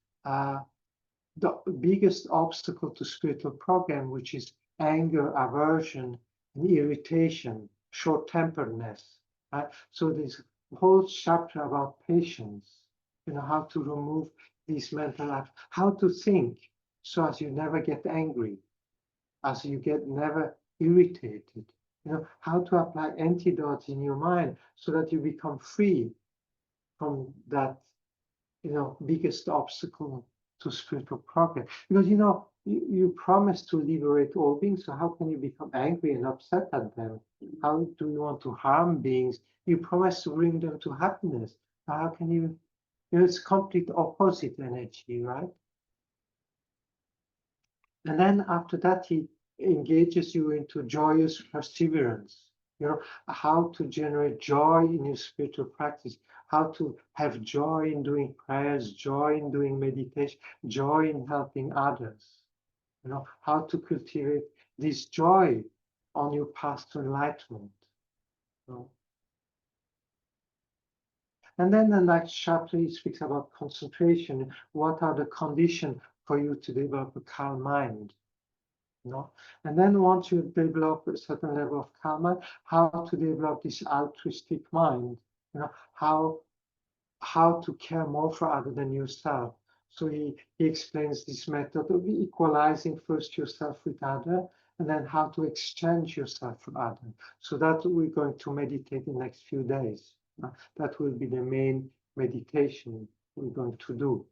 the biggest obstacle to spiritual progress, which is anger, aversion, and irritation, short-temperedness. Right? So this whole chapter about patience, how to remove these mental acts, how to think so as you never get angry, as you get never irritated, how to apply antidotes in your mind so that you become free from that, biggest obstacle to spiritual progress. Because, you promise to liberate all beings, so how can you become angry and upset at them? How do you want to harm beings? You promise to bring them to happiness. So how can you, it's complete opposite energy, right? And then after that, he engages you into joyous perseverance, how to generate joy in your spiritual practice, how to have joy in doing prayers, joy in doing meditation, joy in helping others, how to cultivate this joy on your path to enlightenment. And then the next chapter, he speaks about concentration. What are the conditions for you to develop a calm mind? And then once you develop a certain level of calm mind, how to develop this altruistic mind, how to care more for other than yourself. So he explains this method of equalizing first yourself with other, and then how to exchange yourself for other. So that we're going to meditate in the next few days. That will be the main meditation we're going to do,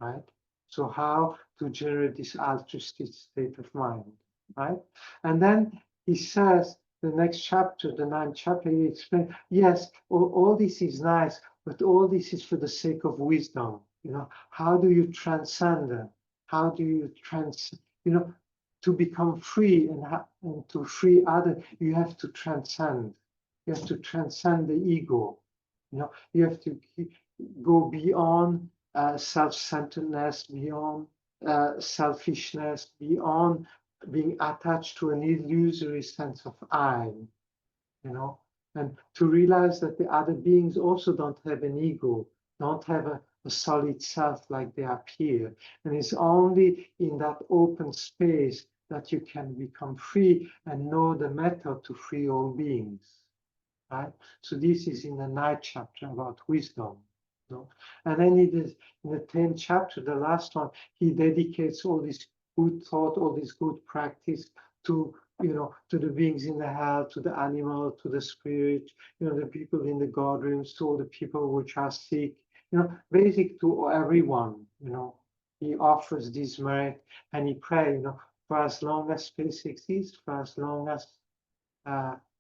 right? So how to generate this altruistic state of mind, right? And then he says, the next chapter, the 9th chapter, he explains, yes, all this is nice, but all this is for the sake of wisdom. How do you transcend them? How do you to become free and to free others, you have to transcend. You have to transcend the ego. You have to go beyond self-centeredness, beyond selfishness, beyond being attached to an illusory sense of I, and to realize that the other beings also don't have an ego, don't have a solid self like they appear. And it's only in that open space that you can become free and know the method to free all beings. Right? So this is in the 9th chapter about wisdom. And then in the 10th chapter, the last one, he dedicates all this good thought, all this good practice to to the beings in the hell, to the animal, to the spirit, the people in the god rooms, to all the people which are sick, basic to everyone, he offers this merit and he prays, for as long as space exists, for as long as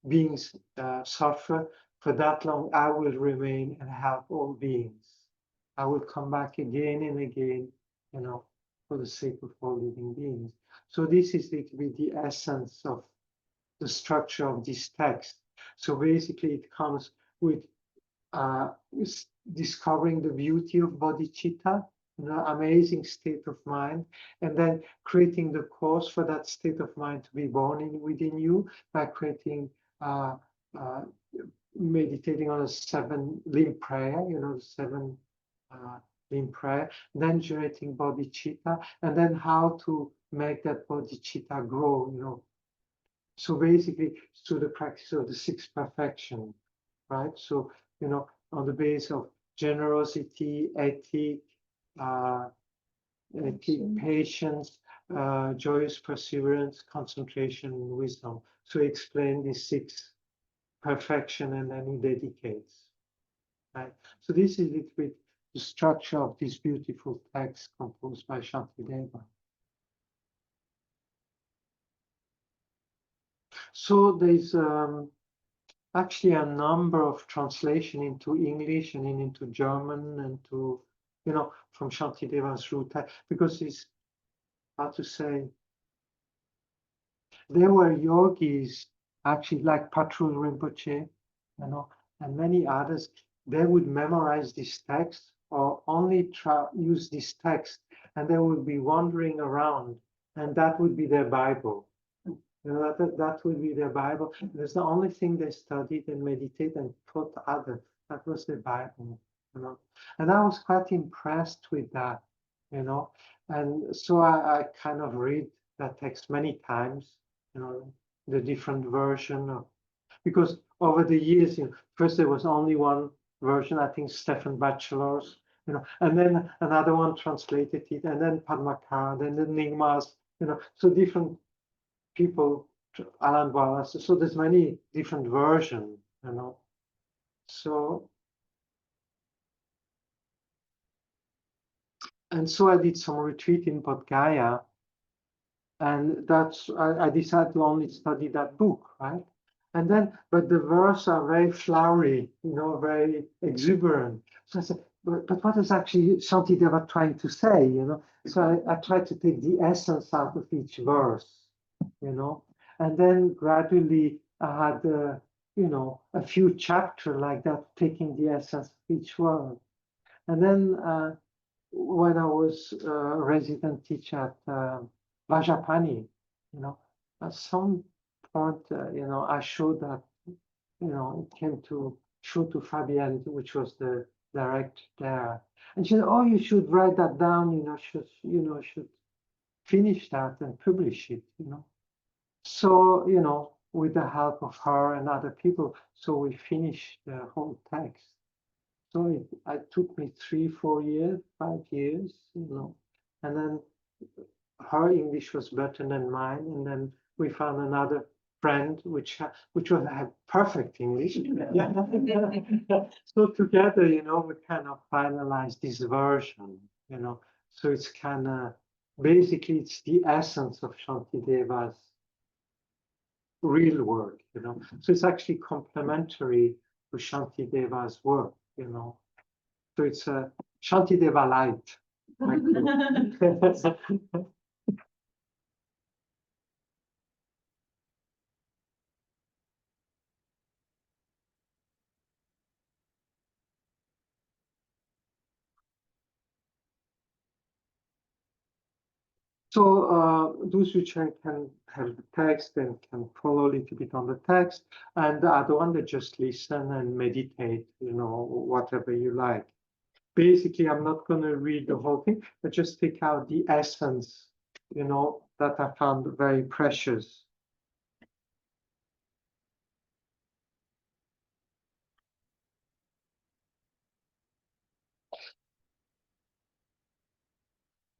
beings suffer, for that long I will remain and help all beings. I will come back again and again, for the sake of all living beings. So this is the essence of the structure of this text. So basically it comes with discovering the beauty of bodhicitta, amazing state of mind, and then creating the cause for that state of mind to be born within you by creating meditating on a 7-limb prayer, the 7-limb prayer, then generating bodhicitta, and then how to make that bodhicitta grow, So basically, through the practice of the 6th perfection, right? So, on the base of generosity, ethic, patience, joyous perseverance, concentration, and wisdom. So he explained these 6 perfection, and then he dedicates. Right? So this is it with the structure of this beautiful text composed by Shantideva. So there's actually a number of translation into English and into German and to, from Shantideva's root, because it's, how to say, there were yogis, actually like Patrul Rinpoche, and many others, they would memorize this text or only use this text, and they would be wandering around, and that would be their Bible. That would be their Bible. That's the only thing they studied and meditated and taught others. That was the Bible. And I was quite impressed with that. you know. And so I kind of read that text many times, you know, the different version of, because over the years, you know, first there was only one version, I think Stephen Batchelor's, you know, and then another one translated it, and then Padmakara, then the Nyingma's, you know, so different people, Alan Wallace, so there's many different versions, you know. So, and so I did some retreat in Bodh Gaya, and that's, I decided to only study that book, right? And then, but the verses are very flowery, you know, very exuberant. So I said, but what is actually Shantideva trying to say, you know? So I tried to take the essence out of each verse, you know? And then gradually I had, you know, a few chapters like that, taking the essence of each word. And then when I was a resident teacher at Vajapani, you know, at some point, you know, I showed that, you know, it came to show to Fabienne, which was the director there, and she said, "Oh, you should write that down. Should finish that and publish it." You know, so you know, with the help of her and other people, so we finished the whole text. So it took me 3, 4 years, 5 years, you know, and then her English was better than mine, and then we found another friend which was had perfect English. So together, you know, we kind of finalized this version, you know. So it's kind of basically it's the essence of Shantideva's real work, you know. So it's actually complementary to Shantideva's work, you know. So it's a Shantideva light. So those which can have the text and can follow a little bit on the text, and the other one that just listen and meditate, you know, whatever you like. Basically, I'm not going to read the whole thing, but just take out the essence, you know, that I found very precious.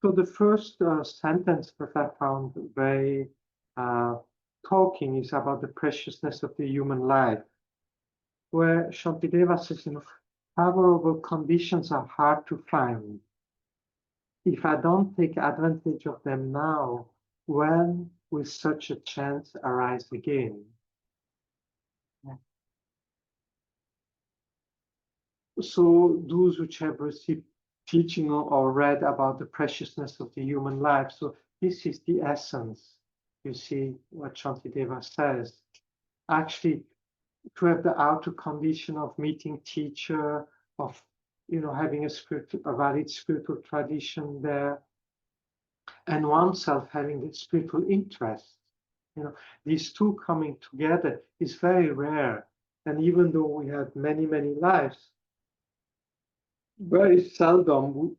So the first sentence that I found very talking is about the preciousness of the human life, where Shantideva says, you know, favorable conditions are hard to find. If I don't take advantage of them now, when will such a chance arise again? So those which have received teaching or read about the preciousness of the human life, so this is the essence. You see what Shantideva says. Actually, to have the outer condition of meeting teacher, of having a valid spiritual tradition there, and oneself having the spiritual interest. These two coming together is very rare. And even though we have many, many lives, very seldom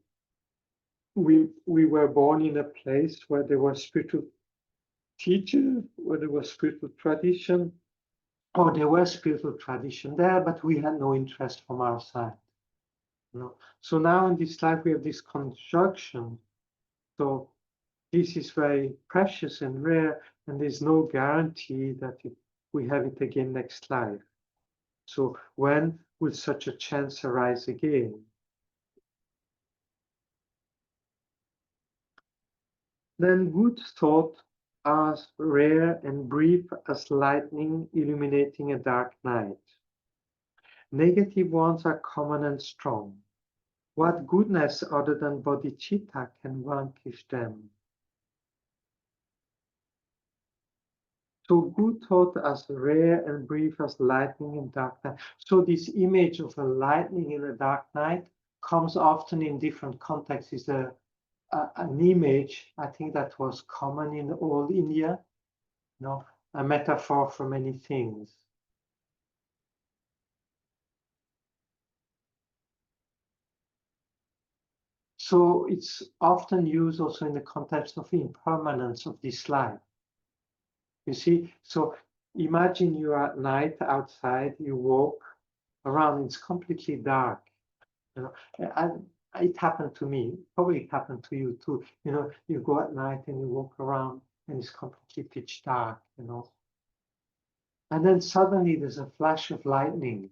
we were born in a place where there was spiritual teacher, where there was spiritual tradition, or there was spiritual tradition there, but we had no interest from our side. So now in this life we have this conjunction. So this is very precious and rare, and there's no guarantee that we have it again next life. So when will such a chance arise again? Then good thought as rare and brief as lightning illuminating a dark night. Negative ones are common and strong. What goodness other than bodhicitta can vanquish them? So good thought as rare and brief as lightning in dark night. So this image of a lightning in a dark night comes often in different contexts. Is an image, I think, that was common in old India, a metaphor for many things. So it's often used also in the context of impermanence of this life. You see, so imagine you are at night outside, you walk around, it's completely dark. You know, it happened to me, probably it happened to you too. You know, you go at night and you walk around and it's completely pitch dark, you know. And then suddenly there's a flash of lightning.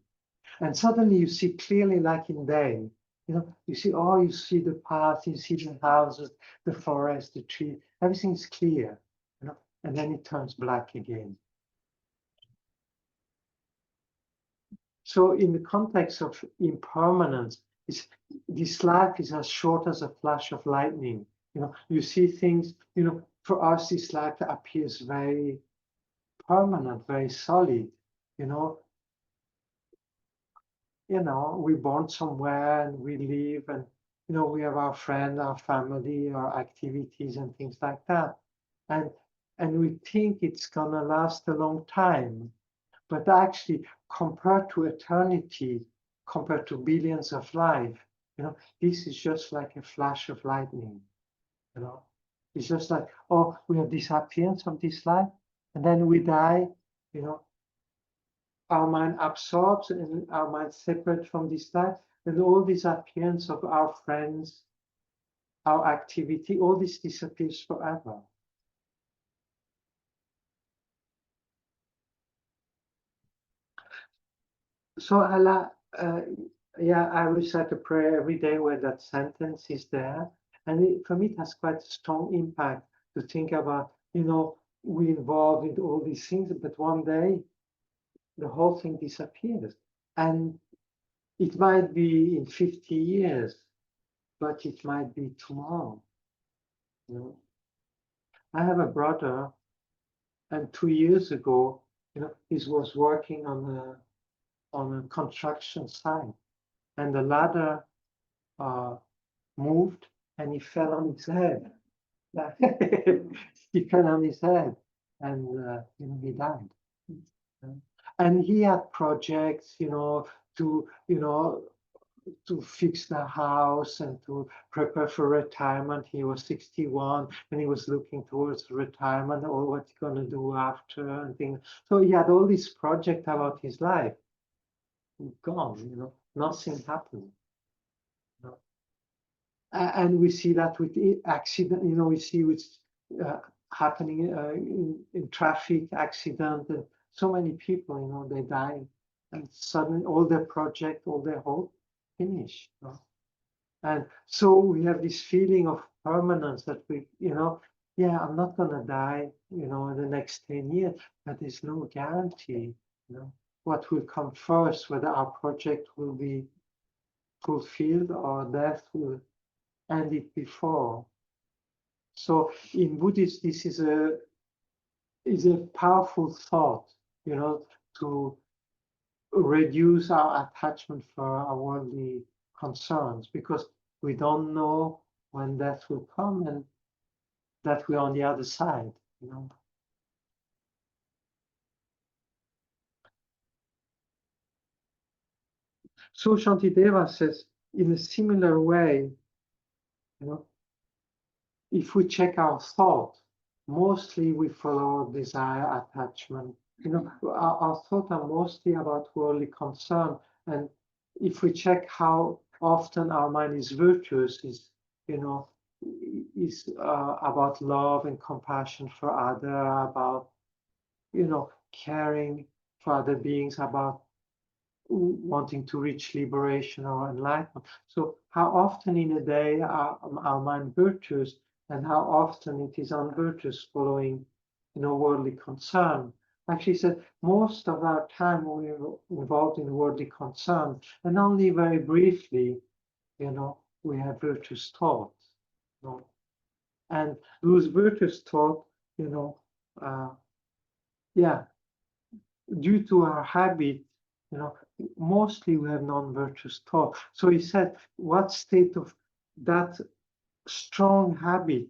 And suddenly you see clearly like in day. You know, you see, oh, you see the path, you see the houses, the forest, the tree, everything's clear, you know, and then it turns black again. So in the context of impermanence, this life is as short as a flash of lightning. You know, you see things, you know, for us, this life appears very permanent, very solid, you know, we're born somewhere and we live and, you know, we have our friend, our family, our activities and things like that. And we think it's gonna last a long time. But actually, compared to eternity, compared to billions of life, you know, this is just like a flash of lightning, you know. It's just like, oh, we have this appearance of this life, and then we die, you know. Our mind absorbs and our mind separates from this life, and all this appearance of our friends, our activity, all this disappears forever. So Allah, yeah, I recite a prayer every day where that sentence is there, and for me it has quite a strong impact to think about. You know, we involved in all these things, but one day the whole thing disappears, and it might be in 50 years, but it might be tomorrow. You know, I have a brother, and 2 years ago, you know, he was working on a construction site, and the ladder moved and he fell on his head. He fell on his head and you know, he died. And he had projects, you know, to fix the house and to prepare for retirement. He was 61 and he was looking towards retirement or what he's going to do after and things. So he had all these projects about his life. Gone, you know, nothing happened. And we see that with accident, you know, we see what's happening in traffic accident, and so many people, you know, they die, and suddenly all their project, all their hope finish. You know? And so we have this feeling of permanence that we, you know, yeah, I'm not gonna die, you know, in the next 10 years, but there's no guarantee, you know, what will come first, whether our project will be fulfilled or death will end it before. So in Buddhism, this is a powerful thought, you know, to reduce our attachment for our worldly concerns, because we don't know when death will come and that we're on the other side, you know. So Shantideva says, in a similar way, you know, if we check our thought, mostly we follow desire, attachment. You know, our thoughts are mostly about worldly concern. And if we check how often our mind is virtuous, is, you know, is about love and compassion for other, about, you know, caring for other beings, about wanting to reach liberation or enlightenment. So how often in a day are our mind virtuous, and how often it is unvirtuous, following, you know, worldly concern. Actually said most of our time we're involved in worldly concern, and only very briefly, you know, we have virtuous thoughts. You know? And those virtuous thoughts, you know, yeah, due to our habit, you know, mostly we have non-virtuous thought. So he said, what state of that strong habit,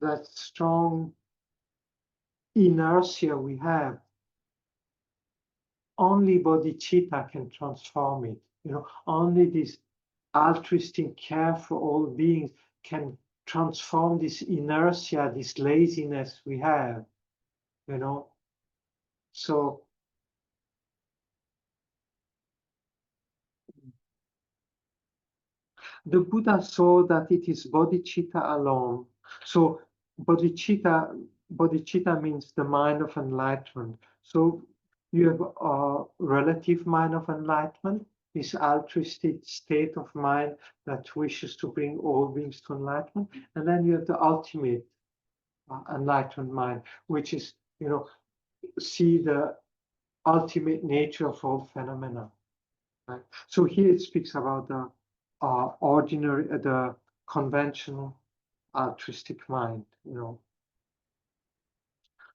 that strong inertia we have, only bodhicitta can transform it. You know, only this altruistic care for all beings can transform this inertia, this laziness we have, you know. So the Buddha saw that it is bodhicitta alone. So bodhicitta means the mind of enlightenment. So you have a relative mind of enlightenment, this altruistic state of mind that wishes to bring all beings to enlightenment, and then you have the ultimate enlightened mind, which is, you know, see the ultimate nature of all phenomena. Right? So here it speaks about the ordinary, the conventional altruistic mind, you know.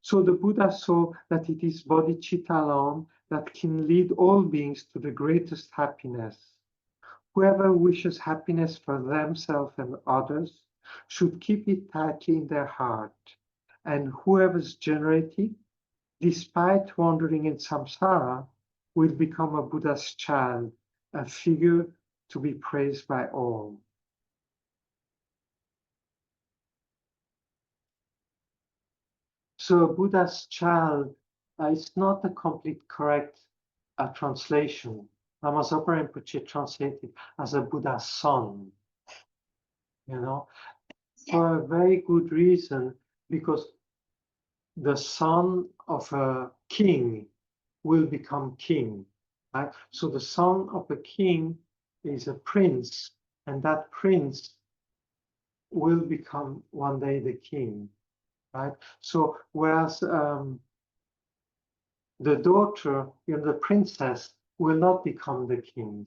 So the Buddha saw that it is bodhicitta alone that can lead all beings to the greatest happiness. Whoever wishes happiness for themselves and others should keep it tightly in their heart. And whoever's generated, despite wandering in samsara, will become a Buddha's child, a figure to be praised by all. So Buddha's child is not a complete correct translation. Lama Zopa Rinpoche translated as a Buddha's son, you know, for a very good reason, because the son of a king will become king, right? So the son of a king is a prince, and that prince will become one day the king, right? So whereas the daughter, you know, the princess will not become the king,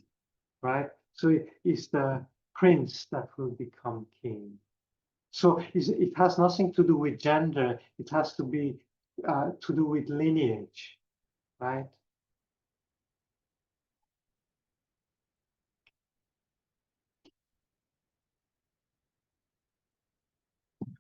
right? So it is the prince that will become king. So it has nothing to do with gender. It has to be to do with lineage, right?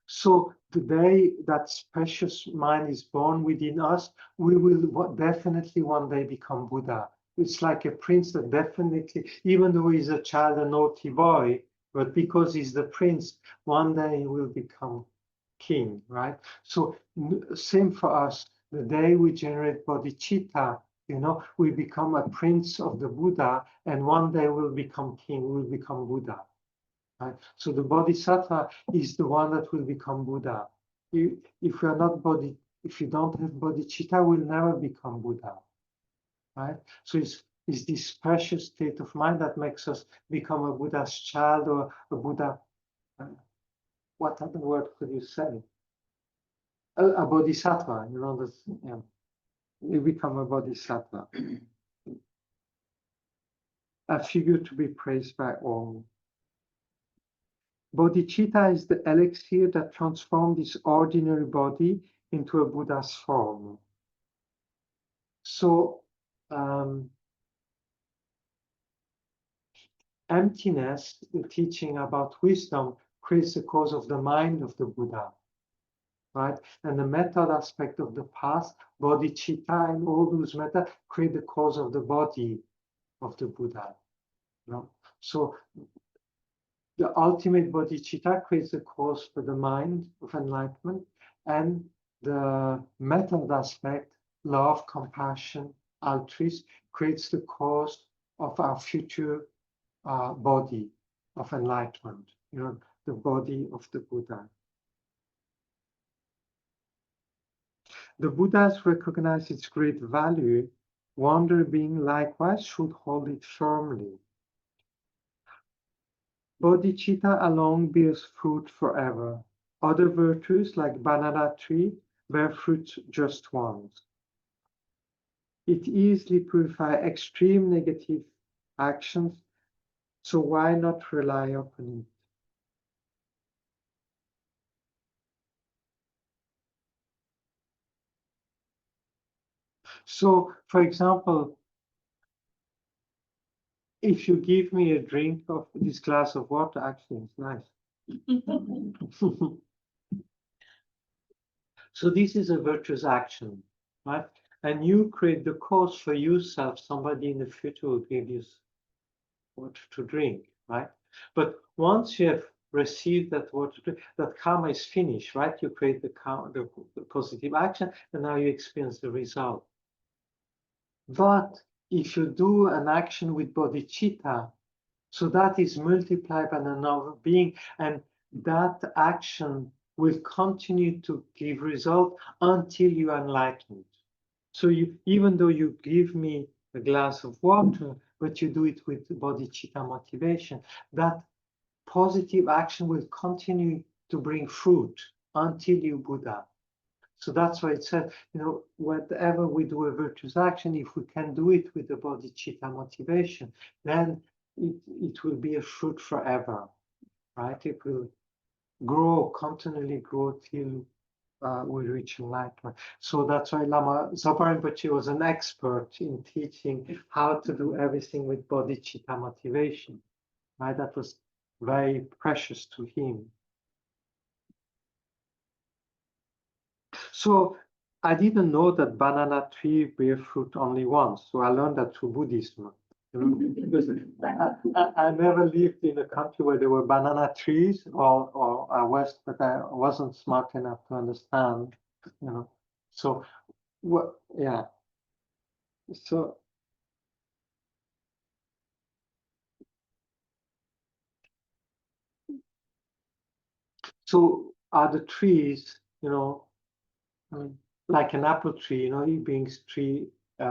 So the day that precious mind is born within us, we will definitely one day become Buddha. It's like a prince that definitely, even though he's a child, a naughty boy, but because he's the prince, one day he will become king, right? So same for us. The day we generate bodhicitta, you know, we become a prince of the Buddha, and one day we'll become king, we'll become Buddha. Right? So the bodhisattva is the one that will become Buddha. If we are not if you don't have bodhicitta, we'll never become Buddha. Right? So it's this precious state of mind that makes us become a Buddha's child or a Buddha. What other word could you say? A bodhisattva. You know, that's, yeah. We become a bodhisattva, a figure to be praised by all. Bodhicitta is the elixir that transforms this ordinary body into a Buddha's form. So emptiness, the teaching about wisdom, creates the cause of the mind of the Buddha, right? And the method aspect of the path, bodhicitta and all those methods create the cause of the body of the Buddha. You know? So the ultimate bodhicitta creates the cause for the mind of enlightenment, and the method aspect, love, compassion, altruism, creates the cause of our future body of enlightenment, you know, the body of the Buddha. The Buddhas recognize its great value. Wonder being likewise should hold it firmly. Bodhicitta alone bears fruit forever. Other virtues, like banana tree, bear fruit just once. It easily purifies extreme negative actions, so why not rely upon it? So, for example, if you give me a drink of this glass of water, actually, it's nice. So this is a virtuous action, right? And you create the cause for yourself. Somebody in the future will give you water to drink, right? But once you have received that that karma is finished, right? You create the positive action, and now you experience the result. But if you do an action with bodhicitta, so that is multiplied by another being, and that action will continue to give result until you are enlightened. So even though you give me a glass of water, but you do it with bodhicitta motivation, that positive action will continue to bring fruit until you Buddha. So that's why it said, whatever we do a virtuous action, if we can do it with the bodhicitta motivation, then it will be a fruit forever, right? It will grow, continually grow till we reach enlightenment. So that's why Lama Zopa Rinpoche was an expert in teaching how to do everything with bodhicitta motivation, right? That was very precious to him. So I didn't know that banana tree bear fruit only once. So I learned that through Buddhism. Because I never lived in a country where there were banana trees, or I was, but I wasn't smart enough to understand. So yeah. So are the trees, like an apple tree, it brings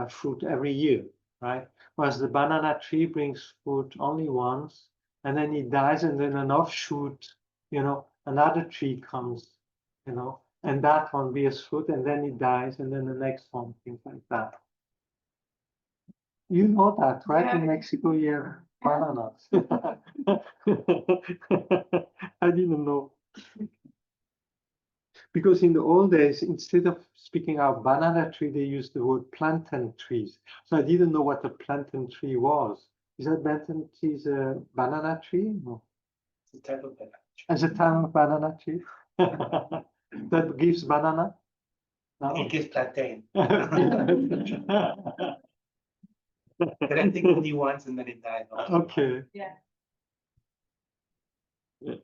fruit every year, right? Whereas the banana tree brings fruit only once, and then it dies, and then an offshoot, another tree comes, and that one bears fruit, and then it dies, and then the next one, things like that. You know that, right? Yeah. In Mexico, you have bananas. I didn't know. Because in the old days, instead of speaking of banana tree, they used the word plantain trees. So I didn't know what a plantain tree was. Is that plantain tree is a banana tree? No. It's a type of banana tree. As a type of banana tree that gives banana? No. It gives plantain. But I think only once and then it dies. Okay. Yeah. Yeah.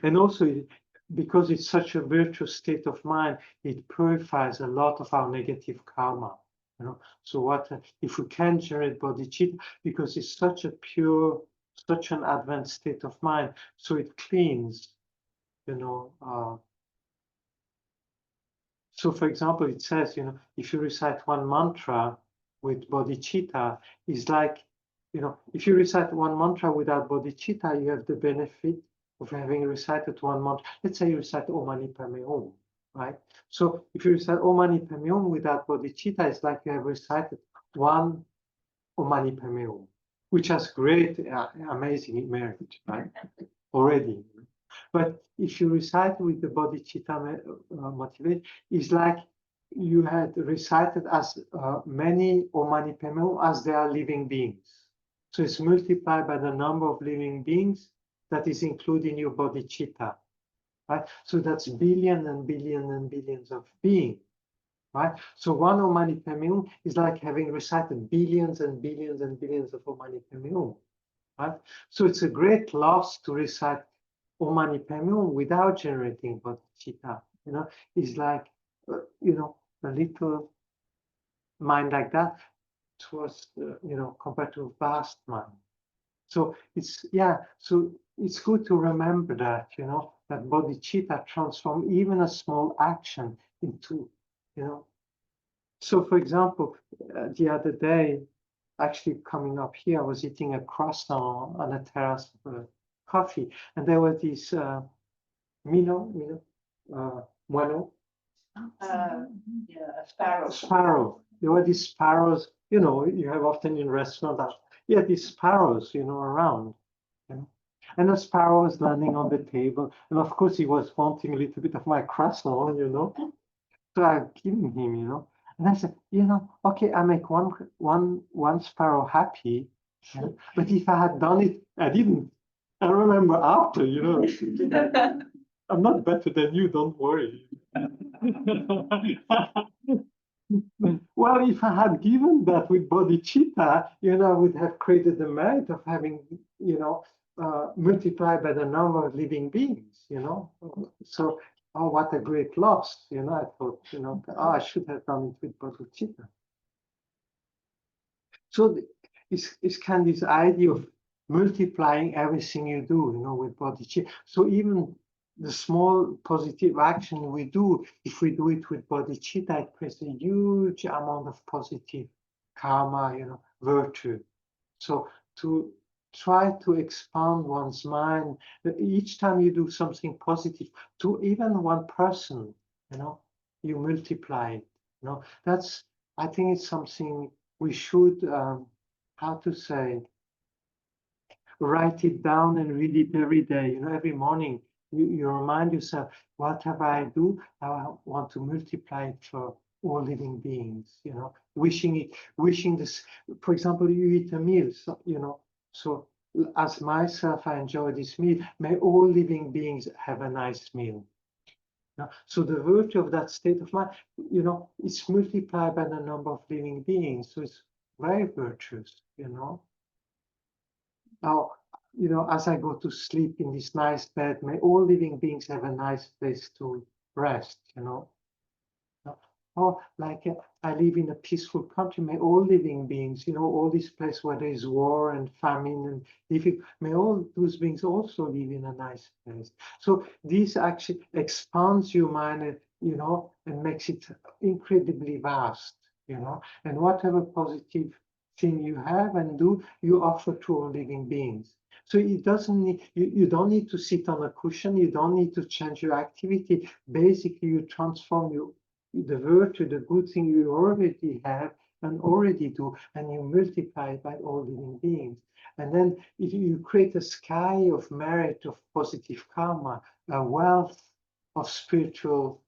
And also, because it's such a virtuous state of mind, it purifies a lot of our negative karma. So what if we can generate bodhicitta, because it's such a pure, such an advanced state of mind, so it cleans. So for example, it says, if you recite one mantra with bodhicitta, it's like, if you recite one mantra without bodhicitta, you have the benefit of having recited one mantra. Let's say you recite Om Mani Padme Hum, right? So if you recite Om Mani Padme Hum without bodhicitta, it's like you have recited one Om Mani Padme Hum, which has great, amazing merit, right? Already. But if you recite with the bodhicitta motivation, it's like you had recited as many Om Mani Padme Hum as there are living beings. So it's multiplied by the number of living beings that is included in your bodhicitta, right? So that's billion and billion and billions of beings, right? So one Om Mani Padme Hum is like having recited billions and billions and billions of Om Mani Padme Hum, right? So it's a great loss to recite Om Mani Padme Hum without generating bodhicitta. It's like, a little mind like that towards, compared to a vast mind. So it's good to remember that, that bodhicitta transforms even a small action into, So for example, the other day, actually coming up here, I was eating a croissant on a terrace of a coffee, and there were these moineaux, Sparrow. sparrow. There were these sparrows, you have often in restaurants. Yeah, these sparrows, around. And the sparrow was landing on the table, and of course he was wanting a little bit of my croissant, So I've given him, and I said, okay, I make one sparrow happy, but if I had done it, I didn't. I remember after, I'm not better than you, don't worry. Well, if I had given that with bodhicitta, I would have created the merit of having, multiplied by the number of living beings, So, oh, what a great loss, I thought, oh, I should have done it with bodhicitta. So it's kind of this idea of multiplying everything you do, with bodhicitta. So even the small positive action we do, if we do it with bodhicitta, it creates a huge amount of positive karma, virtue. So to try to expand one's mind, each time you do something positive, to even one person, you multiply it. That's, I think it's something we should, how to say, write it down and read it every day. Every morning you remind yourself, whatever I do, I want to multiply it for all living beings. Wishing this. For example, you eat a meal, so as myself, I enjoy this meal. May all living beings have a nice meal. So the virtue of that state of mind, it's multiplied by the number of living beings. So it's very virtuous. Now, as I go to sleep in this nice bed, may all living beings have a nice place to rest, Or like I live in a peaceful country, may all living beings, all these places where there is war and famine and difficult, may all those beings also live in a nice place. So this actually expands your mind, and makes it incredibly vast, and whatever positive thing you have and do, you offer to all living beings. So it doesn't need, you don't need to sit on a cushion, you don't need to change your activity. Basically, you transform the virtue, the good thing you already have and already do, and you multiply it by all living beings. And then if you create a sky of merit, of positive karma, a wealth of spiritual,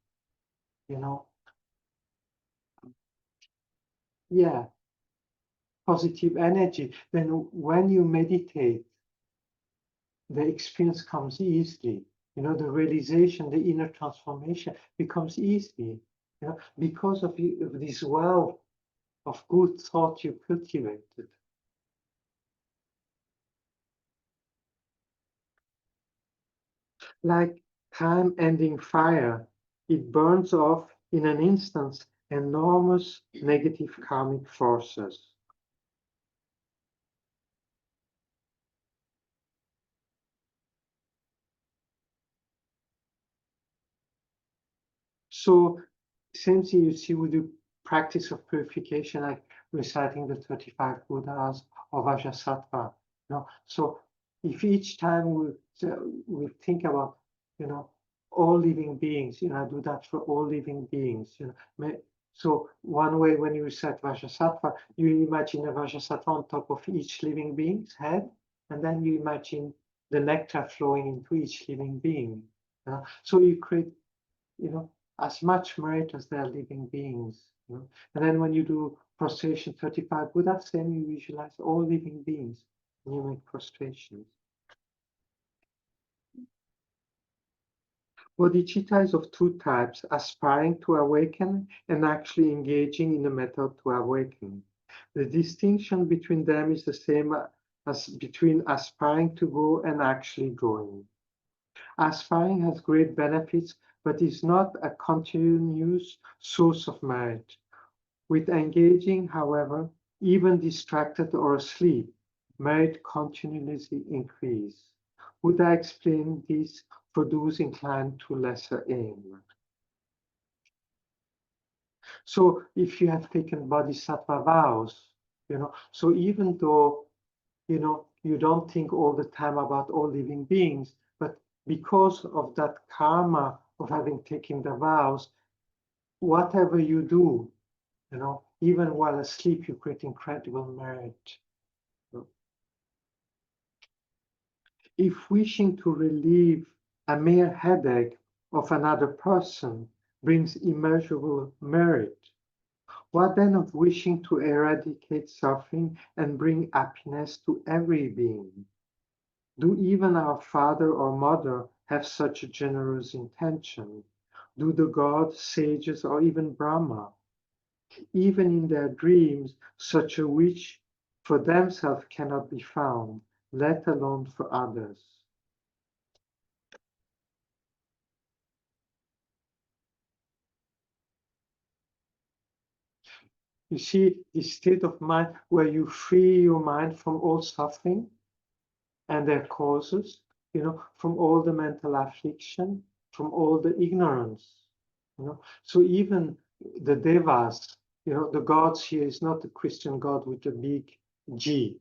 positive energy, then when you meditate, the experience comes easily. The realization, the inner transformation becomes easy, because of this wealth of good thought you cultivated. Like time-ending fire, it burns off in an instant enormous negative karmic forces. So same thing you see with the practice of purification, like reciting the 35 Buddhas or Vajrasattva. So if each time we think about, all living beings, I do that for all living beings. So one way when you recite Vajrasattva, you imagine a Vajrasattva on top of each living being's head, and then you imagine the nectar flowing into each living being. So you create, as much merit as there are living beings. And then when you do prostration 35 Buddhas, then you visualize all living beings and you make prostrations. Bodhicitta is of two types, aspiring to awaken and actually engaging in the method to awaken. The distinction between them is the same as between aspiring to go and actually going. Aspiring has great benefits, but is not a continuous source of merit. With engaging, however, even distracted or asleep, merit continuously increase. Buddha explained this for those inclined to lesser aim. So if you have taken Bodhisattva vows, so even though, you don't think all the time about all living beings, but because of that karma of having taken the vows, whatever you do, even while asleep, you create incredible merit. If wishing to relieve a mere headache of another person brings immeasurable merit, what then of wishing to eradicate suffering and bring happiness to every being? Do even our father or mother have such a generous intention? Do the gods, sages, or even Brahma? Even in their dreams, such a wish for themselves cannot be found, let alone for others. You see, this state of mind where you free your mind from all suffering and their causes, from all the mental affliction, from all the ignorance, So even the devas, the gods here is not the Christian God with a big G,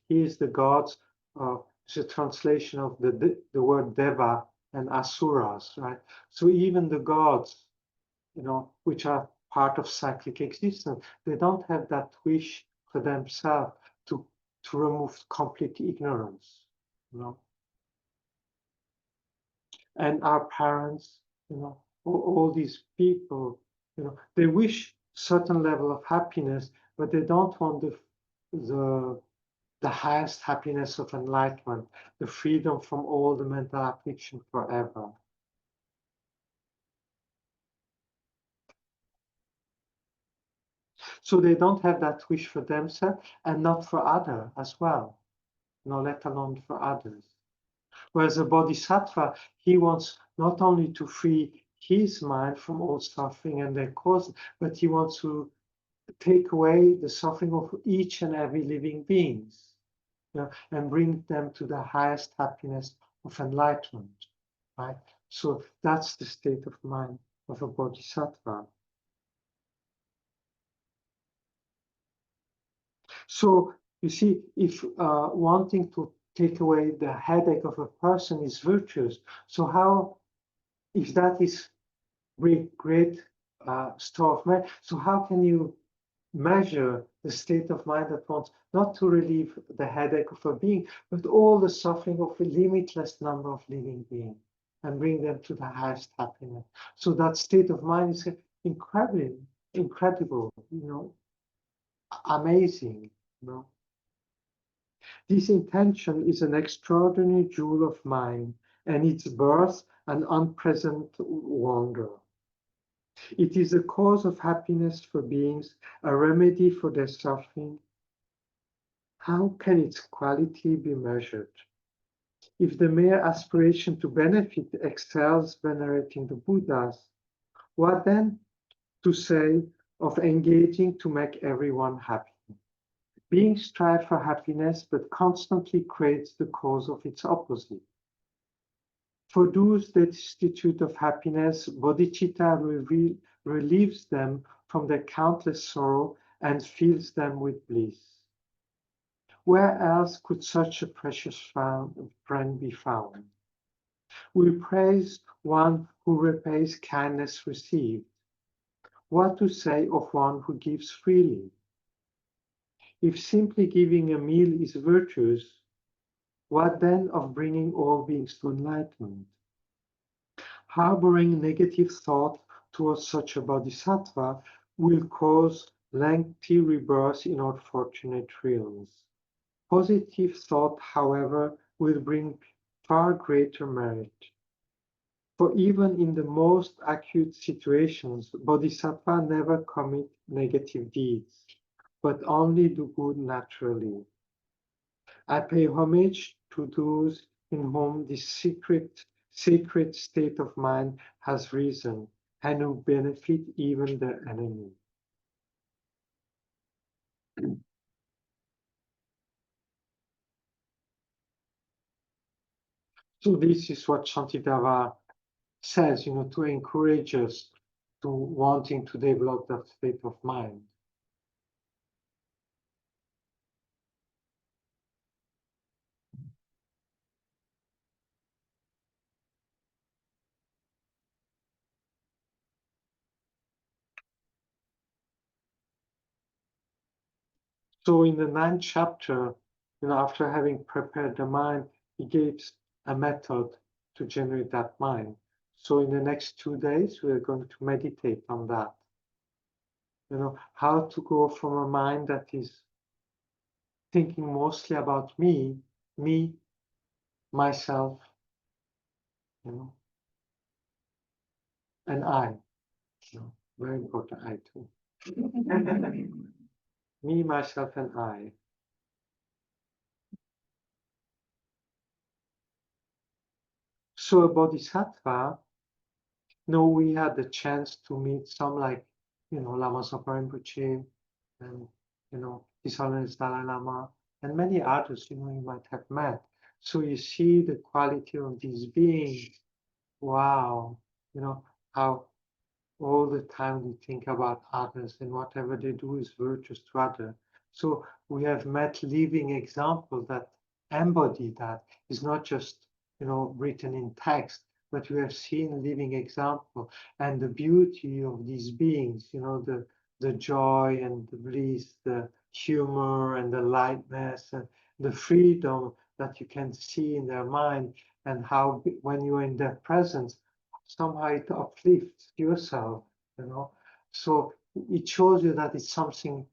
he is the gods. It's a translation of the word deva and asuras, right? So even the gods, which are part of cyclic existence, they don't have that wish for themselves to remove complete ignorance, And our parents, all these people, they wish certain level of happiness, but they don't want the highest happiness of enlightenment, the freedom from all the mental affliction forever. So they don't have that wish for themselves and not for others as well, let alone for others. Whereas a bodhisattva, he wants not only to free his mind from all suffering and their causes, but he wants to take away the suffering of each and every living beings, and bring them to the highest happiness of enlightenment, right? So that's the state of mind of a bodhisattva. So you see, if wanting to take away the headache of a person is virtuous, so how, if that is great store of mind, so how can you measure the state of mind that wants not to relieve the headache of a being, but all the suffering of a limitless number of living beings and bring them to the highest happiness? So that state of mind is incredible, amazing, This intention is an extraordinary jewel of mind, and its birth an unpresent wonder. It is a cause of happiness for beings, a remedy for their suffering. How can its quality be measured? If the mere aspiration to benefit excels venerating the Buddhas, what then to say of engaging to make everyone happy? Beings strive for happiness, but constantly creates the cause of its opposite. For those destitute of happiness, bodhicitta relieves them from their countless sorrow and fills them with bliss. Where else could such a precious friend be found? We praise one who repays kindness received. What to say of one who gives freely? If simply giving a meal is virtuous, what then of bringing all beings to enlightenment? Harboring negative thought towards such a bodhisattva will cause lengthy rebirth in unfortunate realms. Positive thought, however, will bring far greater merit. For even in the most acute situations, bodhisattva never commit negative deeds, but only do good naturally. I pay homage to those in whom this sacred state of mind has risen, and who benefit even their enemy. So this is what Shantideva says, to encourage us to wanting to develop that state of mind. So in the 9th chapter, after having prepared the mind, he gives a method to generate that mind. So in the next 2 days, we are going to meditate on that. How to go from a mind that is thinking mostly about me, myself, and I. Very important, I too. Me, myself, and I. So a bodhisattva, we had the chance to meet some like, Lama Zopa Rinpoche and, His Holiness Dalai Lama and many others, you might have met. So you see the quality of these beings. Wow, how all the time we think about others and whatever they do is virtuous to others. So we have met living examples that embody that. It's not just, written in text, but we have seen living example and the beauty of these beings, the joy and the bliss, the humor and the lightness and the freedom that you can see in their mind, and how when you're in their presence, somehow it uplifts yourself, So it shows you that it's something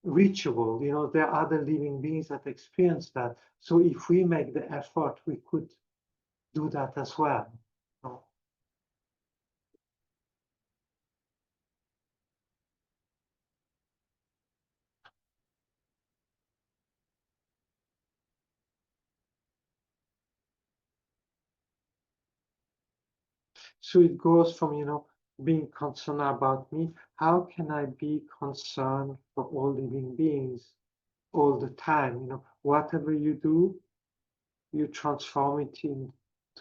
reachable. There are other living beings that experience that. So if we make the effort, we could do that as well. So it goes from, being concerned about me. How can I be concerned for all living beings all the time? Whatever you do, you transform it to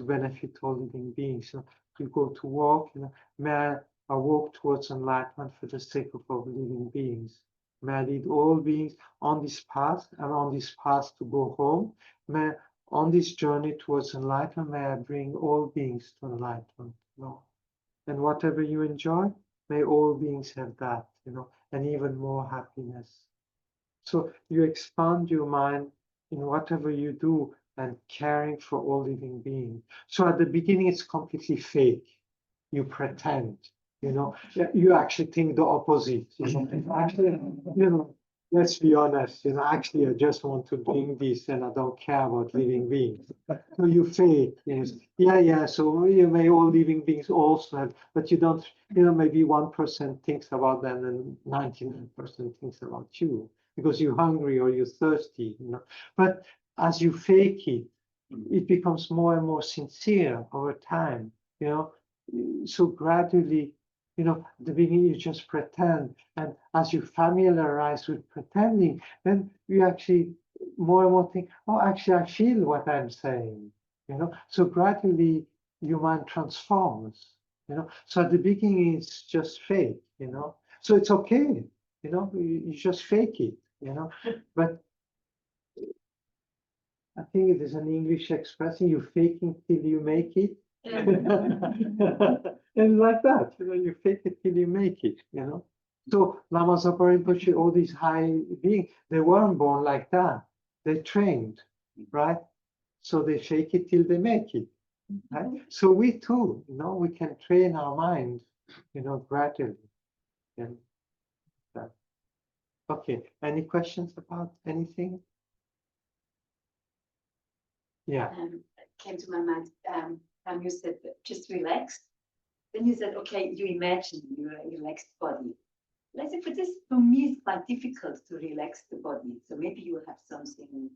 benefit all living beings. So you go to walk, may I walk towards enlightenment for the sake of all living beings. May I lead all beings on this path, and on this path to go home. May on this journey towards enlightenment, may I bring all beings to enlightenment. And whatever you enjoy, may all beings have that, and even more happiness. So you expand your mind in whatever you do and caring for all living beings. So at the beginning, it's completely fake. You pretend, you actually think the opposite. Actually, let's be honest, actually, I just want to drink this and I don't care about living beings. So you fake, yeah. So you may all living beings also have, but you don't, maybe 1% thinks about them and 99% thinks about you because you're hungry or you're thirsty, But as you fake it, it becomes more and more sincere over time, So gradually, at the beginning you just pretend, and as you familiarize with pretending, then you actually more and more think, oh, actually I feel what I'm saying, So gradually your mind transforms, So at the beginning it's just fake, So it's okay, you just fake it, But I think it is an English expression, you faking till you make it. And like that, you fake it till you make it, So Lama Zopa Rinpoche, all these high beings, they weren't born like that. They trained, right? So they fake it till they make it, right? So we too, we can train our mind, gradually. And that. Okay, any questions about anything? Yeah. Came to my mind. You said just relax. Then you said, okay, you imagine your relaxed body. Let's say for this, for me, it's quite difficult to relax the body. So maybe you have something.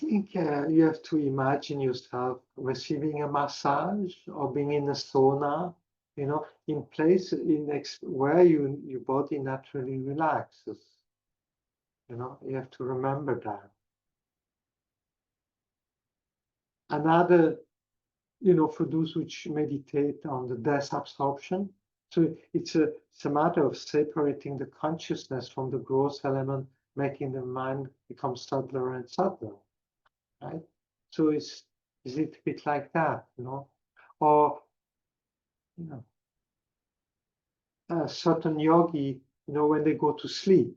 I think you have to imagine yourself receiving a massage or being in a sauna, in place where your body naturally relaxes. You have to remember that. Another, for those which meditate on the death absorption, so it's a matter of separating the consciousness from the gross element, making the mind become subtler and subtler, right? So is it a bit like that, or a certain yogi, when they go to sleep.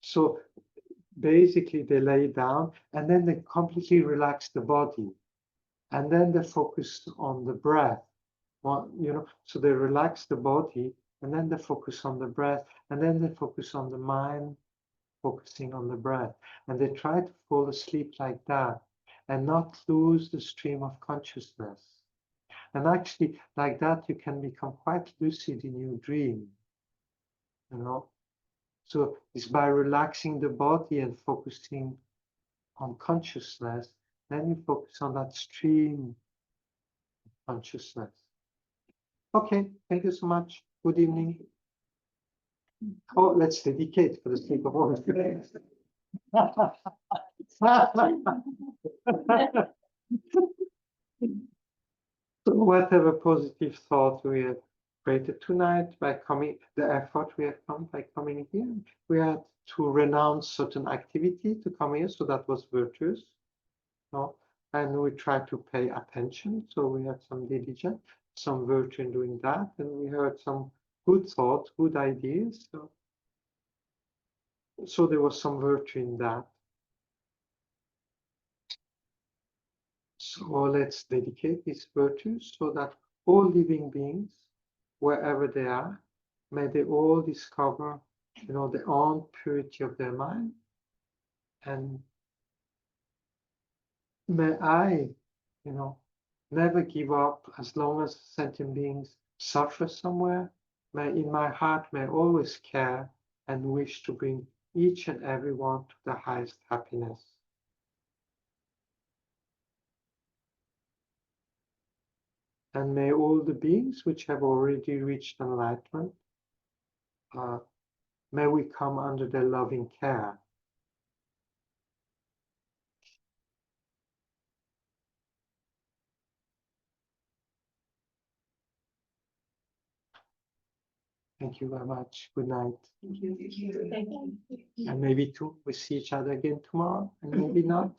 So basically they lay down and then they completely relax the body. And then they focus on the breath. Well, so they relax the body and then they focus on the breath and then they focus on the mind, focusing on the breath. And they try to fall asleep like that and not lose the stream of consciousness. And actually, like that, you can become quite lucid in your dream. You know, so it's by relaxing the body and focusing on consciousness, then you focus on that stream of consciousness. Okay, thank you so much. Good evening. Oh, let's dedicate for the sake of all. So whatever positive thought we have created tonight by coming, the effort we have come by coming here, we had to renounce certain activity to come here, so that was virtuous. No? And we tried to pay attention, so we had some diligence, some virtue in doing that, and we heard some good thoughts, good ideas. So there was some virtue in that. So let's dedicate these virtues so that all living beings, wherever they are, may they all discover, the own purity of their mind. And may I, never give up as long as sentient beings suffer somewhere. May in my heart may always care and wish to bring each and every one to the highest happiness. And may all the beings which have already reached enlightenment, may we come under their loving care. Thank you very much. Good night. Thank you. Thank you. Thank you. And maybe we see each other again tomorrow, and maybe not.